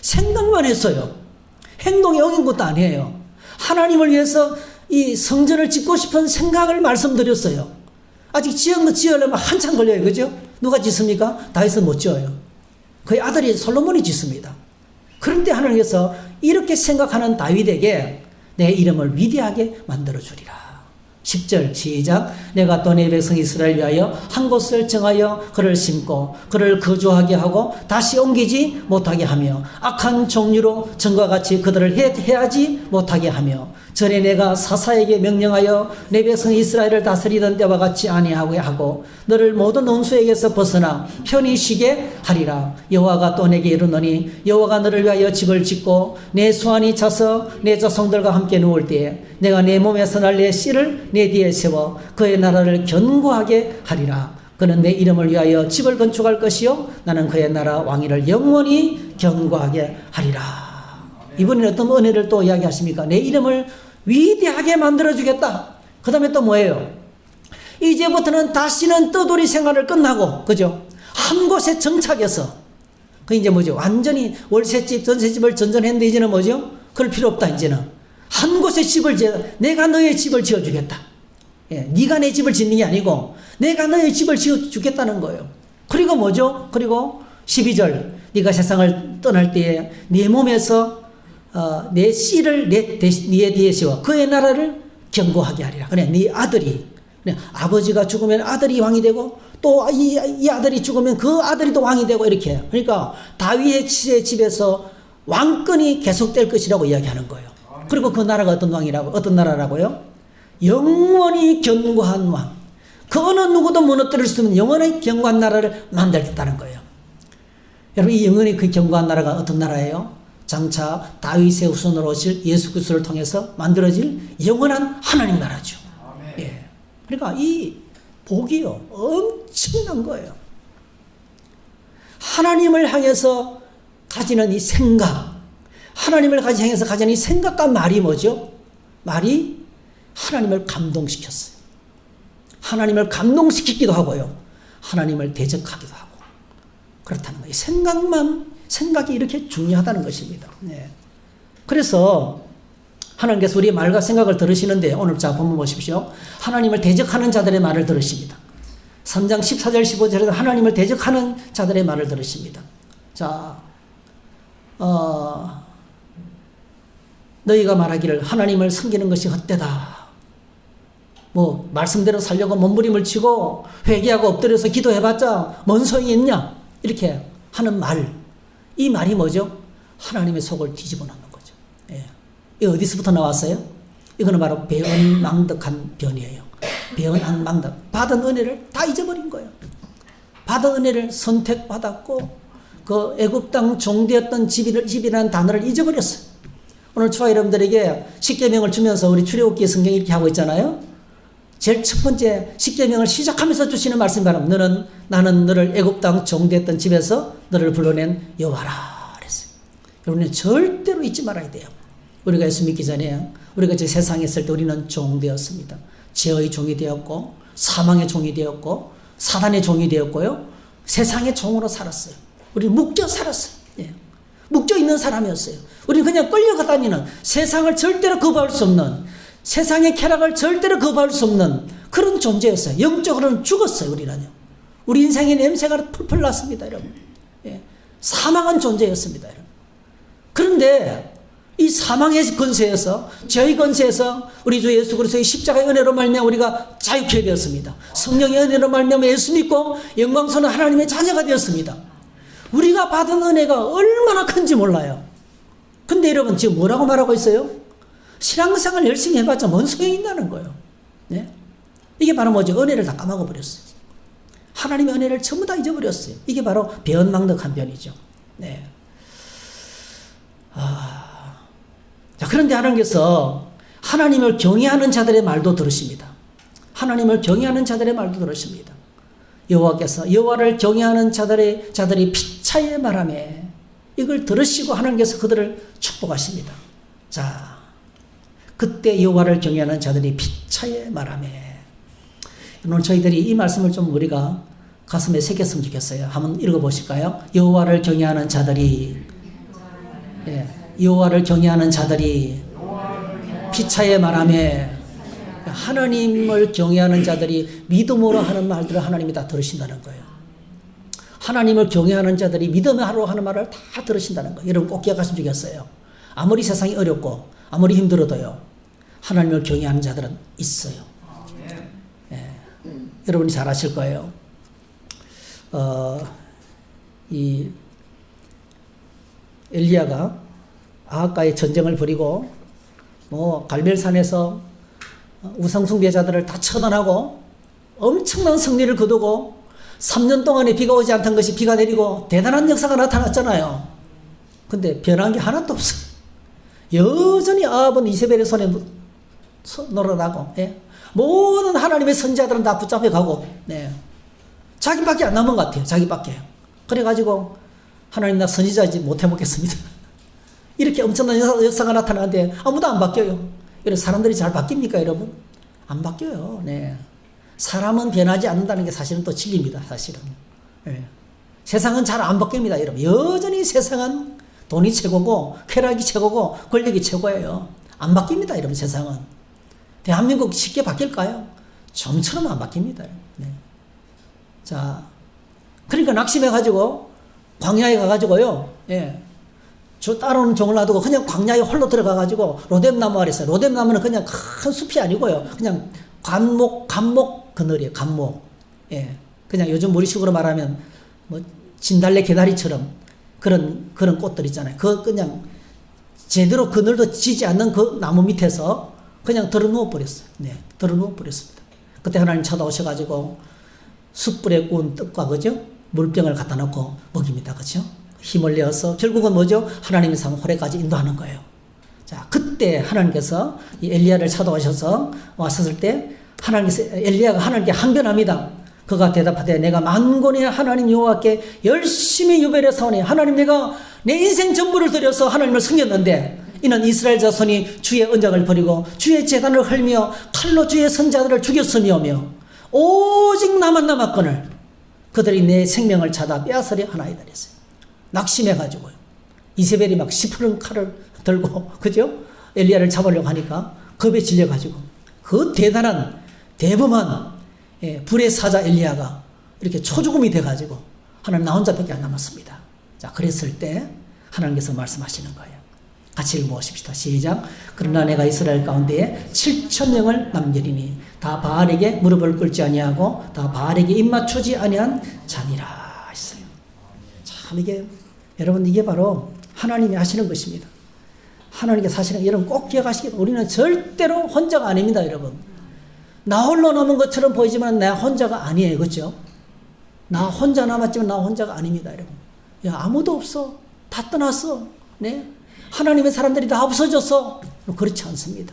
생각만 했어요. 행동에 옮긴 것도 아니에요. 하나님을 위해서 이 성전을 짓고 싶은 생각을 말씀드렸어요. 아직 지으려면 한참 걸려요. 그죠? 누가 짓습니까? 다윗은 못 지어요. 그의 아들이 솔로몬이 짓습니다. 그런데 하나님께서 이렇게 생각하는 다윗에게 내 이름을 위대하게 만들어주리라. 10절 시작. 내가 또 내 백성 이스라엘 위하여 한 곳을 정하여 그를 심고 그를 거주하게 하고 다시 옮기지 못하게 하며 악한 종류로 전과 같이 그들을 해하지 못하게 하며 전에 내가 사사에게 명령하여 내 백성 이스라엘을 다스리던 때와 같이 아니하게 하고 너를 모든 원수에게서 벗어나 편히 쉬게 하리라. 여호와가 또 내게 이르노니 여호와가 너를 위하여 집을 짓고 내 수완이 차서 내 자손들과 함께 누울 때에 내가 내 몸에서 날 내 씨를 내 뒤에 세워 그의 나라를 견고하게 하리라. 그는 내 이름을 위하여 집을 건축할 것이요 나는 그의 나라 왕위를 영원히 견고하게 하리라. 이번에는 어떤 은혜를 또 이야기하십니까? 내 이름을 위대하게 만들어주겠다. 그 다음에 또 뭐예요? 이제부터는 다시는 떠돌이 생활을 끝나고, 그죠? 한 곳에 정착해서, 그 이제 뭐죠? 완전히 월세집, 전세집을 전전했는데 이제는 뭐죠? 그럴 필요 없다, 이제는. 한 곳에 집을 내가 너의 집을 지어주겠다. 예, 네가 내 집을 짓는 게 아니고, 내가 너의 집을 지어주겠다는 거예요. 그리고 뭐죠? 그리고 12절. 네가 세상을 떠날 때에 네 몸에서 내 씨를 네 뒤에 세워 그의 나라를 견고하게 하리라. 그래, 네 아들이, 그래, 아버지가 죽으면 아들이 왕이 되고 또 이 아들이 죽으면 그 아들이 또 왕이 되고 이렇게. 그러니까 다윗의 집에서 왕권이 계속될 것이라고 이야기하는 거예요. 그리고 그 나라가 어떤 나라라고요? 영원히 견고한 왕. 그 어느 누구도 무너뜨릴 수 없는 영원히 견고한 나라를 만들겠다는 거예요. 여러분, 이 영원히 그 견고한 나라가 어떤 나라예요? 장차 다윗의 후손으로 오실 예수 그리스도를 통해서 만들어질 영원한 하나님 나라죠. 예. 그러니까 이 복이요, 엄청난 거예요. 하나님을 향해서 가지는 이 생각, 하나님을 향해서 가지는 이 생각과 말이 뭐죠? 말이 하나님을 감동시켰어요. 하나님을 감동시키기도 하고요, 하나님을 대적하기도 하고 그렇다는 거예요. 생각이 이렇게 중요하다는 것입니다. 네. 그래서 하나님께서 우리의 말과 생각을 들으시는데 오늘 자 본문 보십시오. 하나님을 대적하는 자들의 말을 들으십니다. 3장 14절 15절에서 하나님을 대적하는 자들의 말을 들으십니다. 자, 너희가 말하기를 하나님을 섬기는 것이 헛되다. 뭐 말씀대로 살려고 몸부림을 치고 회개하고 엎드려서 기도해봤자 뭔 소용이 있냐, 이렇게 하는 말. 이 말이 뭐죠? 하나님의 속을 뒤집어 놓는 거죠. 예. 이거 어디서부터 나왔어요? 이거는 바로 배은망덕한 변이에요. 배은망덕. 받은 은혜를 다 잊어버린 거예요. 받은 은혜를 선택받았고 그 애굽 땅 종되었던 집이라는 단어를 잊어버렸어요. 오늘 초아 여러분들에게 십계명을 주면서 우리 출애굽기 성경이 이렇게 하고 있잖아요. 제일 첫 번째 십계명을 시작하면서 주시는 말씀이 바로 나는 너를 애굽 땅 종되었던 집에서 너를 불러낸 여호와라 그랬어요. 여러분은 절대로 잊지 말아야 돼요. 우리가 예수 믿기 전에 우리가 저 세상에 있을 때 우리는 종되었습니다. 죄의 종이 되었고 사망의 종이 되었고 사단의 종이 되었고요, 세상의 종으로 살았어요. 우리는 묶여 살았어요. 예. 묶여 있는 사람이었어요. 우리는 그냥 끌려가 다니는, 세상을 절대로 거부할 수 없는, 세상의 쾌락을 절대로 거부할 수 없는 그런 존재였어요. 영적으로는 죽었어요. 우리는요. 우리 인생의 냄새가 풀풀 났습니다, 여러분. 예. 사망한 존재였습니다, 여러분. 그런데 이 사망의 권세에서, 죄의 권세에서 우리 주 예수 그리스도의 십자가의 은혜로 말미암아 우리가 자유케 되었습니다. 성령의 은혜로 말미암아 예수 믿고 영광스러운 하나님의 자녀가 되었습니다. 우리가 받은 은혜가 얼마나 큰지 몰라요. 근데 여러분 지금 뭐라고 말하고 있어요? 신앙생활 열심히 해봤자 뭔 소용이 있다는 거예요. 네? 이게 바로 뭐죠? 은혜를 다 까먹어버렸어요. 하나님의 은혜를 전부 다 잊어버렸어요. 이게 바로 배은망덕한 변이죠. 네. 자, 그런데 하나님께서 하나님을 경외하는 자들의 말도 들으십니다. 하나님을 경외하는 자들의 말도 들으십니다. 여호와께서 여호와를 경외하는 자들이 피차에 말하매 이걸 들으시고 하나님께서 그들을 축복하십니다. 자, 그때 여호와를 경외하는 자들이 피차에 말하매. 오늘 저희들이 이 말씀을 좀 우리가 가슴에 새겼으면 좋겠어요. 한번 읽어보실까요? 여호와를 경외하는 자들이, 예, 여호와를 경외하는 자들이 피차에 말하매. 하나님을 경외하는 자들이 믿음으로 하는 말들을 하나님이 다 들으신다는 거예요. 하나님을 경외하는 자들이 믿음의 하루 하는 말을 다 들으신다는 거예요. 여러분 꼭 기억하시면 좋겠어요. 아무리 세상이 어렵고 아무리 힘들어도요. 하나님을 경외하는 자들은 있어요. 예. 여러분이 잘 아실 거예요. 이 엘리야가 아합과의 전쟁을 벌이고 뭐 갈멜산에서 우상숭배자들을 다 처단하고 엄청난 승리를 거두고 3년 동안에 비가 오지 않던 것이 비가 내리고 대단한 역사가 나타났잖아요. 근데 변한 게 하나도 없어요. 여전히 아합은 이세벨의 손에 놀아나고, 예. 모든 하나님의 선지자들은 다 붙잡혀가고, 네. 자기밖에 안 남은 것 같아요. 자기밖에. 그래가지고 하나님 나 선지자이지 못해 먹겠습니다. 이렇게 엄청난 역사가 나타나는데 아무도 안 바뀌어요. 이런 사람들이 잘 바뀝니까, 여러분? 안 바뀌어요. 네. 사람은 변하지 않는다는 게 사실은 또 진리입니다. 사실은. 네. 세상은 잘 안 바뀝니다, 여러분. 여전히 세상은 돈이 최고고 쾌락이 최고고 권력이 최고예요. 안 바뀝니다, 여러분. 세상은. 대한민국 쉽게 바뀔까요? 좀처럼 안 바뀝니다. 네. 자, 그러니까 낙심해가지고 광야에 가가지고요. 예. 저 따라오는 종을 놔두고 그냥 광야에 홀로 들어가가지고 로뎀나무 아래 있어요. 로뎀나무는 그냥 큰 숲이 아니고요. 그냥 감목 그늘이에요. 감목. 예. 그냥 요즘 우리식으로 말하면 뭐 진달래 개다리처럼 그런 꽃들 있잖아요. 그 그냥 제대로 그늘도 지지 않는 그 나무 밑에서 그냥 들어 누워 버렸어요. 네. 들어 누워 버렸습니다. 그때 하나님 찾아오셔가지고 숯불에 구운 떡과 그죠? 물병을 갖다 놓고 먹입니다. 그죠? 힘을 내어서 결국은 뭐죠? 하나님의 삶 호래까지 인도하는 거예요. 자, 그때 하나님께서 이 엘리야를 찾아오셔서 왔었을 때 엘리야가 하나님께 항변합니다. 그가 대답하되 내가 만군의 하나님 여호와께 열심히 유별해서오니 하나님 내가 내 인생 전부를 들여서 하나님을 섬겼는데 이는 이스라엘 자손이 주의 언약을 버리고 주의 제단을 헐며 칼로 주의 선자들을 죽였으며며 오직 나만 남았거늘 그들이 내 생명을 찾아 빼앗으려 하나이다 그랬어요. 낙심해가지고요. 이세벨이 막 시푸른 칼을 들고 그죠? 엘리야를 잡으려고 하니까 겁에 질려가지고 그 대단한 대범한 불의 사자 엘리야가 이렇게 초죽음이 돼가지고 하나님 나 혼자밖에 안 남았습니다. 자, 그랬을 때 하나님께서 말씀하시는 거예요. 같이 읽어보십시다. 시작. 그러나 내가 이스라엘 가운데에 7,000명을 남기리니 다 바알에게 무릎을 꿇지 아니하고 다 바알에게 입맞추지 아니한 자니라 했어요. 참 이게 여러분 이게 바로 하나님이 하시는 것입니다. 하나님께서 하시는 거 여러분 꼭 기억하시기 바랍니다. 우리는 절대로 혼자가 아닙니다. 여러분. 나 홀로 남은 것처럼 보이지만 나 혼자가 아니에요. 그렇죠? 나 혼자 남았지만 나 혼자가 아닙니다. 여러분. 야, 아무도 없어. 다 떠났어. 네? 하나님의 사람들이 다 없어졌어. 그렇지 않습니다.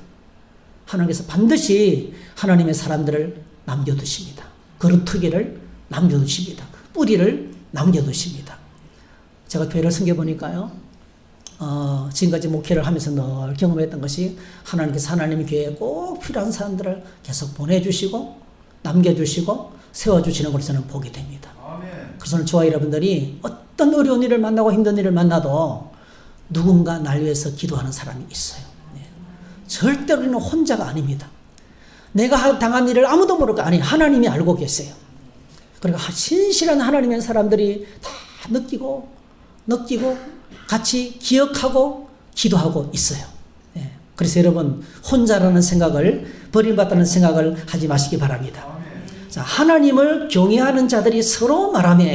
하나님께서 반드시 하나님의 사람들을 남겨두십니다. 그루터기를 남겨두십니다. 뿌리를 남겨두십니다. 제가 교회를 섬겨보니까요. 지금까지 목회를 하면서 늘 경험했던 것이 하나님께서 하나님의 교회에 꼭 필요한 사람들을 계속 보내주시고 남겨주시고 세워주시는 걸 저는 보게 됩니다. 그래서 오늘 저와 여러분들이 어떤 어려운 일을 만나고 힘든 일을 만나도 누군가 날 위해서 기도하는 사람이 있어요. 네. 절대로 우리는 혼자가 아닙니다. 내가 당한 일을 아무도 모르고 아니 하나님이 알고 계세요. 그러니까 신실한 하나님의 사람들이 다 느끼고 같이 기억하고 기도하고 있어요. 네. 그래서 여러분 혼자라는 생각을 버림받다는 생각을 하지 마시기 바랍니다. 자, 하나님을 경외하는 자들이 서로 말하며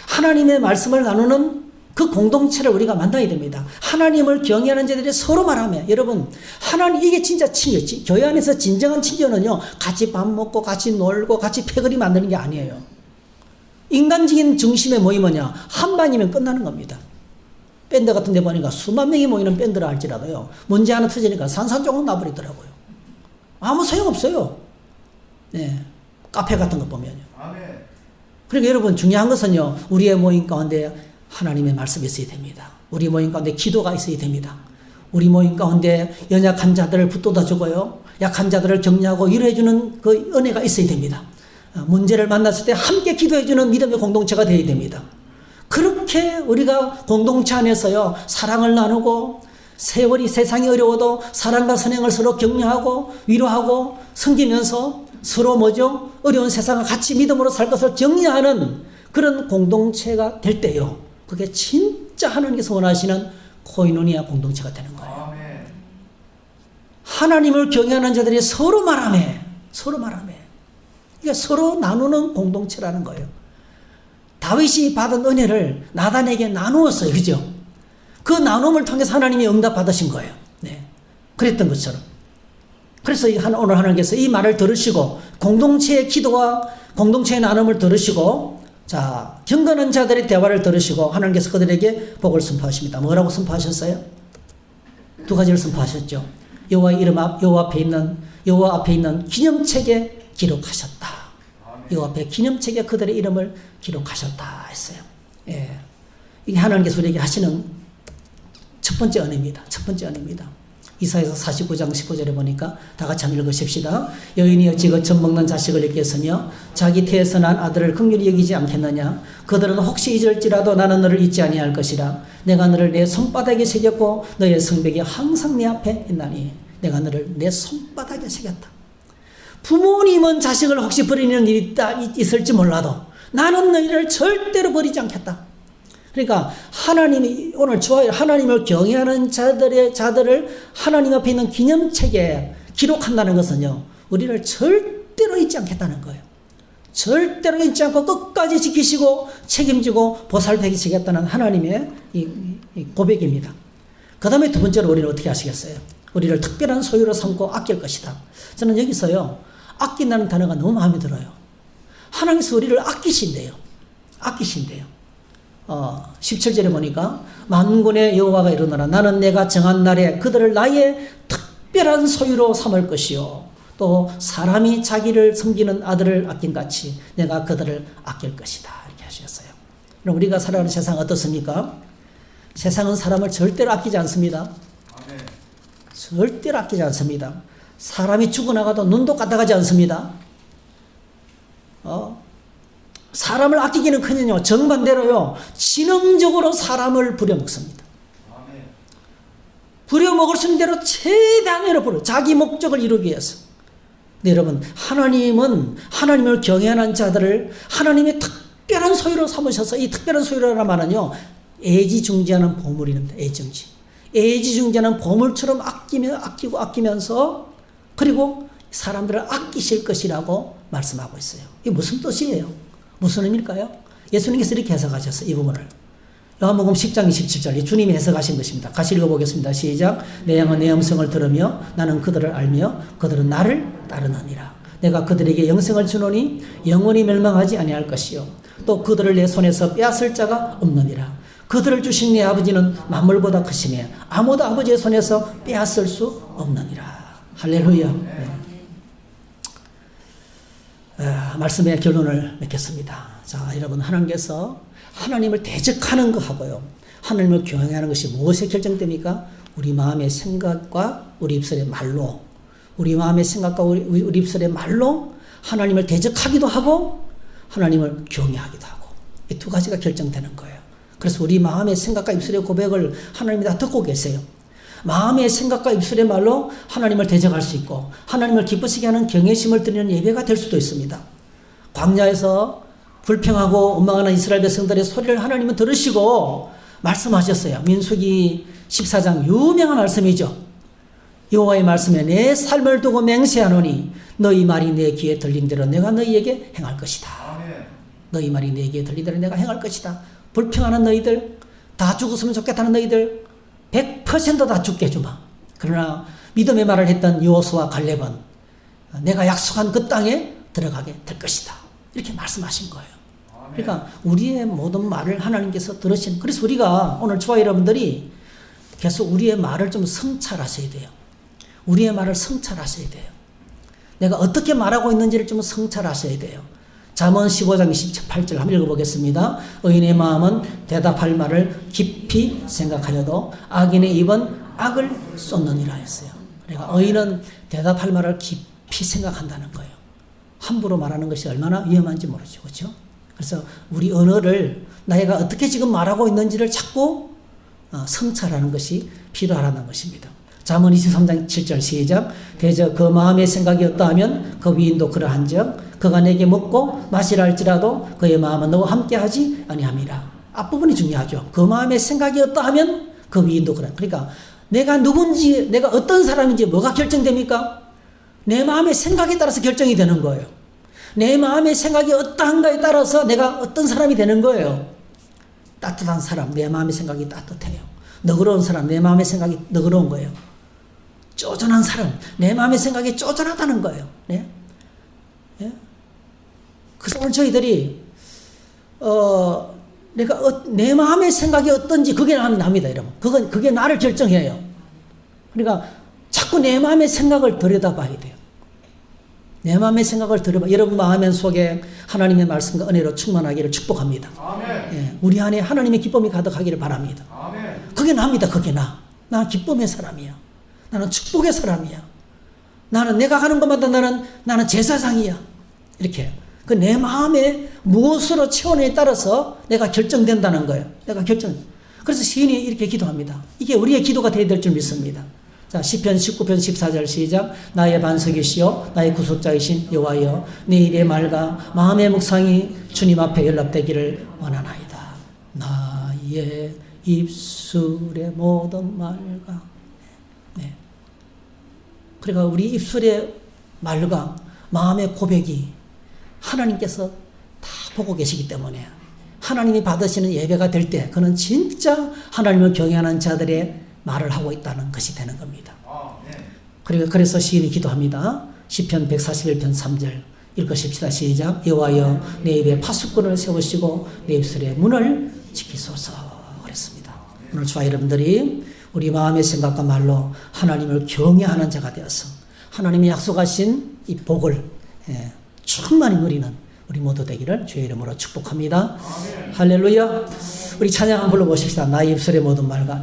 하나님의 말씀을 나누는 그 공동체를 우리가 만나야 됩니다. 하나님을 경외하는 자들이 서로 말하며 여러분 하나님 이게 진짜 친교지. 교회 안에서 진정한 친교는요 같이 밥 먹고 같이 놀고 같이 패거리 만드는 게 아니에요. 인간적인 중심의 모임은요 한반이면 끝나는 겁니다. 밴드 같은 데 보니까 수만 명이 모이는 밴드라 할지라도요 문제 하나 터지니까 산산조각 나버리더라고요. 아무 소용없어요. 네, 카페 같은 거 보면요. 그러니까 여러분 중요한 것은요 우리의 모임 가운데 하나님의 말씀이 있어야 됩니다. 우리 모임 가운데 기도가 있어야 됩니다. 우리 모임 가운데 연약한 자들을 붙돋아 주고요 약한 자들을 격려하고 위로해주는 그 은혜가 있어야 됩니다. 문제를 만났을 때 함께 기도해주는 믿음의 공동체가 되어야 됩니다. 그렇게 우리가 공동체 안에서요 사랑을 나누고 세상이 어려워도 사랑과 선행을 서로 격려하고 위로하고 섬기면서 서로 어려운 세상을 같이 믿음으로 살 것을 격려하는 그런 공동체가 될 때요. 그게 진짜 하나님께서 원하시는 코이노니아 공동체가 되는 거예요. 하나님을 경외하는 자들이 서로 말하며 그러니까 서로 나누는 공동체라는 거예요. 다윗이 받은 은혜를 나단에게 나누었어요. 그죠? 그 나눔을 통해서 하나님이 응답 받으신 거예요. 네. 그랬던 것처럼. 그래서 오늘 하나님께서 이 말을 들으시고 공동체의 기도와 공동체의 나눔을 들으시고 자, 경건한 자들의 대화를 들으시고 하나님께서 그들에게 복을 선포하십니다. 뭐라고 선포하셨어요? 두 가지를 선포하셨죠. 여호와 앞에 있는 기념책에 기록하셨다. 여호와 앞에 기념책에 그들의 이름을 기록하셨다 했어요. 예. 이게 하나님께서 우리에게 하시는 첫 번째 은혜입니다. 첫 번째 은혜입니다. 이사야서 49장 19절에 보니까 다 같이 한번 읽으십시다. 여인이 어찌 거처 먹는 자식을 잊겠으며 자기 태에서 난 아들을 긍휼히 여기지 않겠느냐. 그들은 혹시 잊을지라도 나는 너를 잊지 아니할 것이라. 내가 너를 내 손바닥에 새겼고 너의 성벽이 항상 내 앞에 있나니. 내가 너를 내 손바닥에 새겼다. 부모님은 자식을 혹시 버리는 일이 있을지 몰라도 나는 너희를 절대로 버리지 않겠다. 그러니까 하나님이 오늘 주와 하나님을 경외하는 자들을 하나님 앞에 있는 기념책에 기록한다는 것은요, 우리를 절대로 잊지 않겠다는 거예요. 절대로 잊지 않고 끝까지 지키시고 책임지고 보살펴주시겠다는 하나님의 이 고백입니다. 그 다음에 두 번째로 우리는 어떻게 하시겠어요? 우리를 특별한 소유로 삼고 아낄 것이다. 저는 여기서요, 아낀다는 단어가 너무 마음에 들어요. 하나님께서 우리를 아끼신대요. 17절에 보니까 만군의 여호와가 이르노라. 나는 내가 정한 날에 그들을 나의 특별한 소유로 삼을 것이요. 또 사람이 자기를 섬기는 아들을 아낀같이 내가 그들을 아낄 것이다. 이렇게 하셨어요. 그럼 우리가 살아가는 세상 어떻습니까? 세상은 사람을 절대로 아끼지 않습니다. 절대로 아끼지 않습니다. 사람이 죽어나가도 눈도 까딱하지 않습니다. 사람을 아끼기는커녕 정반대로요, 지능적으로 사람을 부려먹습니다. 부려먹을 수 있는 대로 최대한으로 부려, 자기 목적을 이루기 위해서. 네, 여러분, 하나님은 하나님을 경외하는 자들을 하나님의 특별한 소유로 삼으셔서, 이 특별한 소유라는 말은요, 애지중지하는 보물입니다. 애지중지하는 보물처럼 아끼면서 그리고 사람들을 아끼실 것이라고 말씀하고 있어요. 이게 무슨 뜻이에요? 무슨 의미일까요? 예수님께서 이렇게 해석하셨어요. 이 부분을. 요한복음 10장 27절 주님이 해석하신 것입니다. 같이 읽어보겠습니다. 시작. 내 양은 내 음성을 들으며 나는 그들을 알며 그들은 나를 따르느니라. 내가 그들에게 영생을 주노니 영원히 멸망하지 아니할 것이요 또 그들을 내 손에서 빼앗을 자가 없느니라. 그들을 주신 내 아버지는 만물보다 크시며 아무도 아버지의 손에서 빼앗을 수 없느니라. 할렐루야. 말씀의 결론을 맺겠습니다. 자, 여러분, 하나님께서 하나님을 대적하는 것하고요, 하나님을 경외하는 것이 무엇에 결정됩니까? 우리 마음의 생각과 우리 입술의 말로, 우리 마음의 생각과 우리 입술의 말로 하나님을 대적하기도 하고 하나님을 경외하기도 하고, 이 두 가지가 결정되는 거예요. 그래서 우리 마음의 생각과 입술의 고백을 하나님이 다 듣고 계세요. 마음의 생각과 입술의 말로 하나님을 대적할 수 있고 하나님을 기쁘시게 하는 경외심을 드리는 예배가 될 수도 있습니다. 광야에서 불평하고 원망하는 이스라엘 백성들의 소리를 하나님은 들으시고 말씀하셨어요. 민수기 14장 유명한 말씀이죠. 여호와의 말씀에 내 삶을 두고 맹세하노니 너희 말이 내 귀에 들린 대로 내가 너희에게 행할 것이다. 너희 말이 내 귀에 들린 대로 내가 행할 것이다. 불평하는 너희들, 다 죽었으면 좋겠다는 너희들 100% 다 죽게 해주마. 그러나 믿음의 말을 했던 여호수아와 갈렙은 내가 약속한 그 땅에 들어가게 될 것이다. 이렇게 말씀하신 거예요. 그러니까 우리의 모든 말을 하나님께서 들으신, 그래서 우리가 오늘 저와 여러분들이 계속 우리의 말을 좀 성찰하셔야 돼요. 우리의 말을 성찰하셔야 돼요. 내가 어떻게 말하고 있는지를 좀 성찰하셔야 돼요. 잠언 15장 28절 한번 읽어보겠습니다. 의인의 마음은 대답할 말을 깊이 생각하여도 악인의 입은 악을 쏟느니라 했어요. 그러니까 의인은 대답할 말을 깊이 생각한다는 거예요. 함부로 말하는 것이 얼마나 위험한지 모르죠. 그렇죠? 그래서 우리 언어를 내가 어떻게 지금 말하고 있는지를 자꾸 성찰하는 것이 필요하다는 것입니다. 잠언 23장 7절 시작. 대저 그 마음의 생각이 어떠하면 그 위인도 그러한즉 그가 내게 먹고 마시라 할지라도 그의 마음은 너와 함께하지 아니함이라. 앞부분이 중요하죠. 그 마음의 생각이 어떠하면 그 위인도 그러한. 그러니까 내가 누군지, 내가 어떤 사람인지 뭐가 결정됩니까? 내 마음의 생각에 따라서 결정이 되는 거예요. 내 마음의 생각이 어떠한가에 따라서 내가 어떤 사람이 되는 거예요. 따뜻한 사람, 내 마음의 생각이 따뜻해요. 너그러운 사람, 내 마음의 생각이 너그러운 거예요. 쪼잔한 사람, 내 마음의 생각이 쪼잔하다는 거예요. 네? 예? 그래서 오늘 저희들이 내 마음의 생각이 어떤지 그게 납니다, 여러분. 그게 나를 결정해요. 그러니까 자꾸 내 마음의 생각을 들여다봐야 돼요. 내 마음의 생각을 들여봐. 여러분 마음 속에 하나님의 말씀과 은혜로 충만하기를 축복합니다. 예, 우리 안에 하나님의 기쁨이 가득하기를 바랍니다. 아멘. 그게 납니다. 그게 나. 나는 기쁨의 사람이야. 나는 축복의 사람이야. 나는 내가 가는 곳마다 나는 제사장이야. 이렇게. 그 내 마음에 무엇으로 채우느냐에 따라서 내가 결정된다는 거예요. 내가 결정. 그래서 시인이 이렇게 기도합니다. 이게 우리의 기도가 되어야 될 줄 믿습니다. 자, 시편 19편 14절 시작. 나의 반석이시여 나의 구속자이신 여호와여 내 입의 말과 마음의 묵상이 주님 앞에 연락되기를 원하나이다. 나의 입술의 모든 말과 네. 그러니까 우리 입술의 말과 마음의 고백이 하나님께서 다 보고 계시기 때문에 하나님이 받으시는 예배가 될 때 그는 진짜 하나님을 경외하는 자들의 말을 하고 있다는 것이 되는 겁니다. 그래서 시인이 기도합니다. 시편 141편 3절 읽으십시다. 시작. 여호와여 내 입에 파수꾼을 세우시고 내 입술의 문을 지키소서 그랬습니다. 오늘 저와 여러분들이 우리 마음의 생각과 말로 하나님을 경외하는 자가 되어서 하나님이 약속하신 이 복을 충만히 누리는 우리 모두 되기를 주의 이름으로 축복합니다. 아멘. 할렐루야. 우리 찬양 한번 불러보십시다. 나의 입술의 모든 말과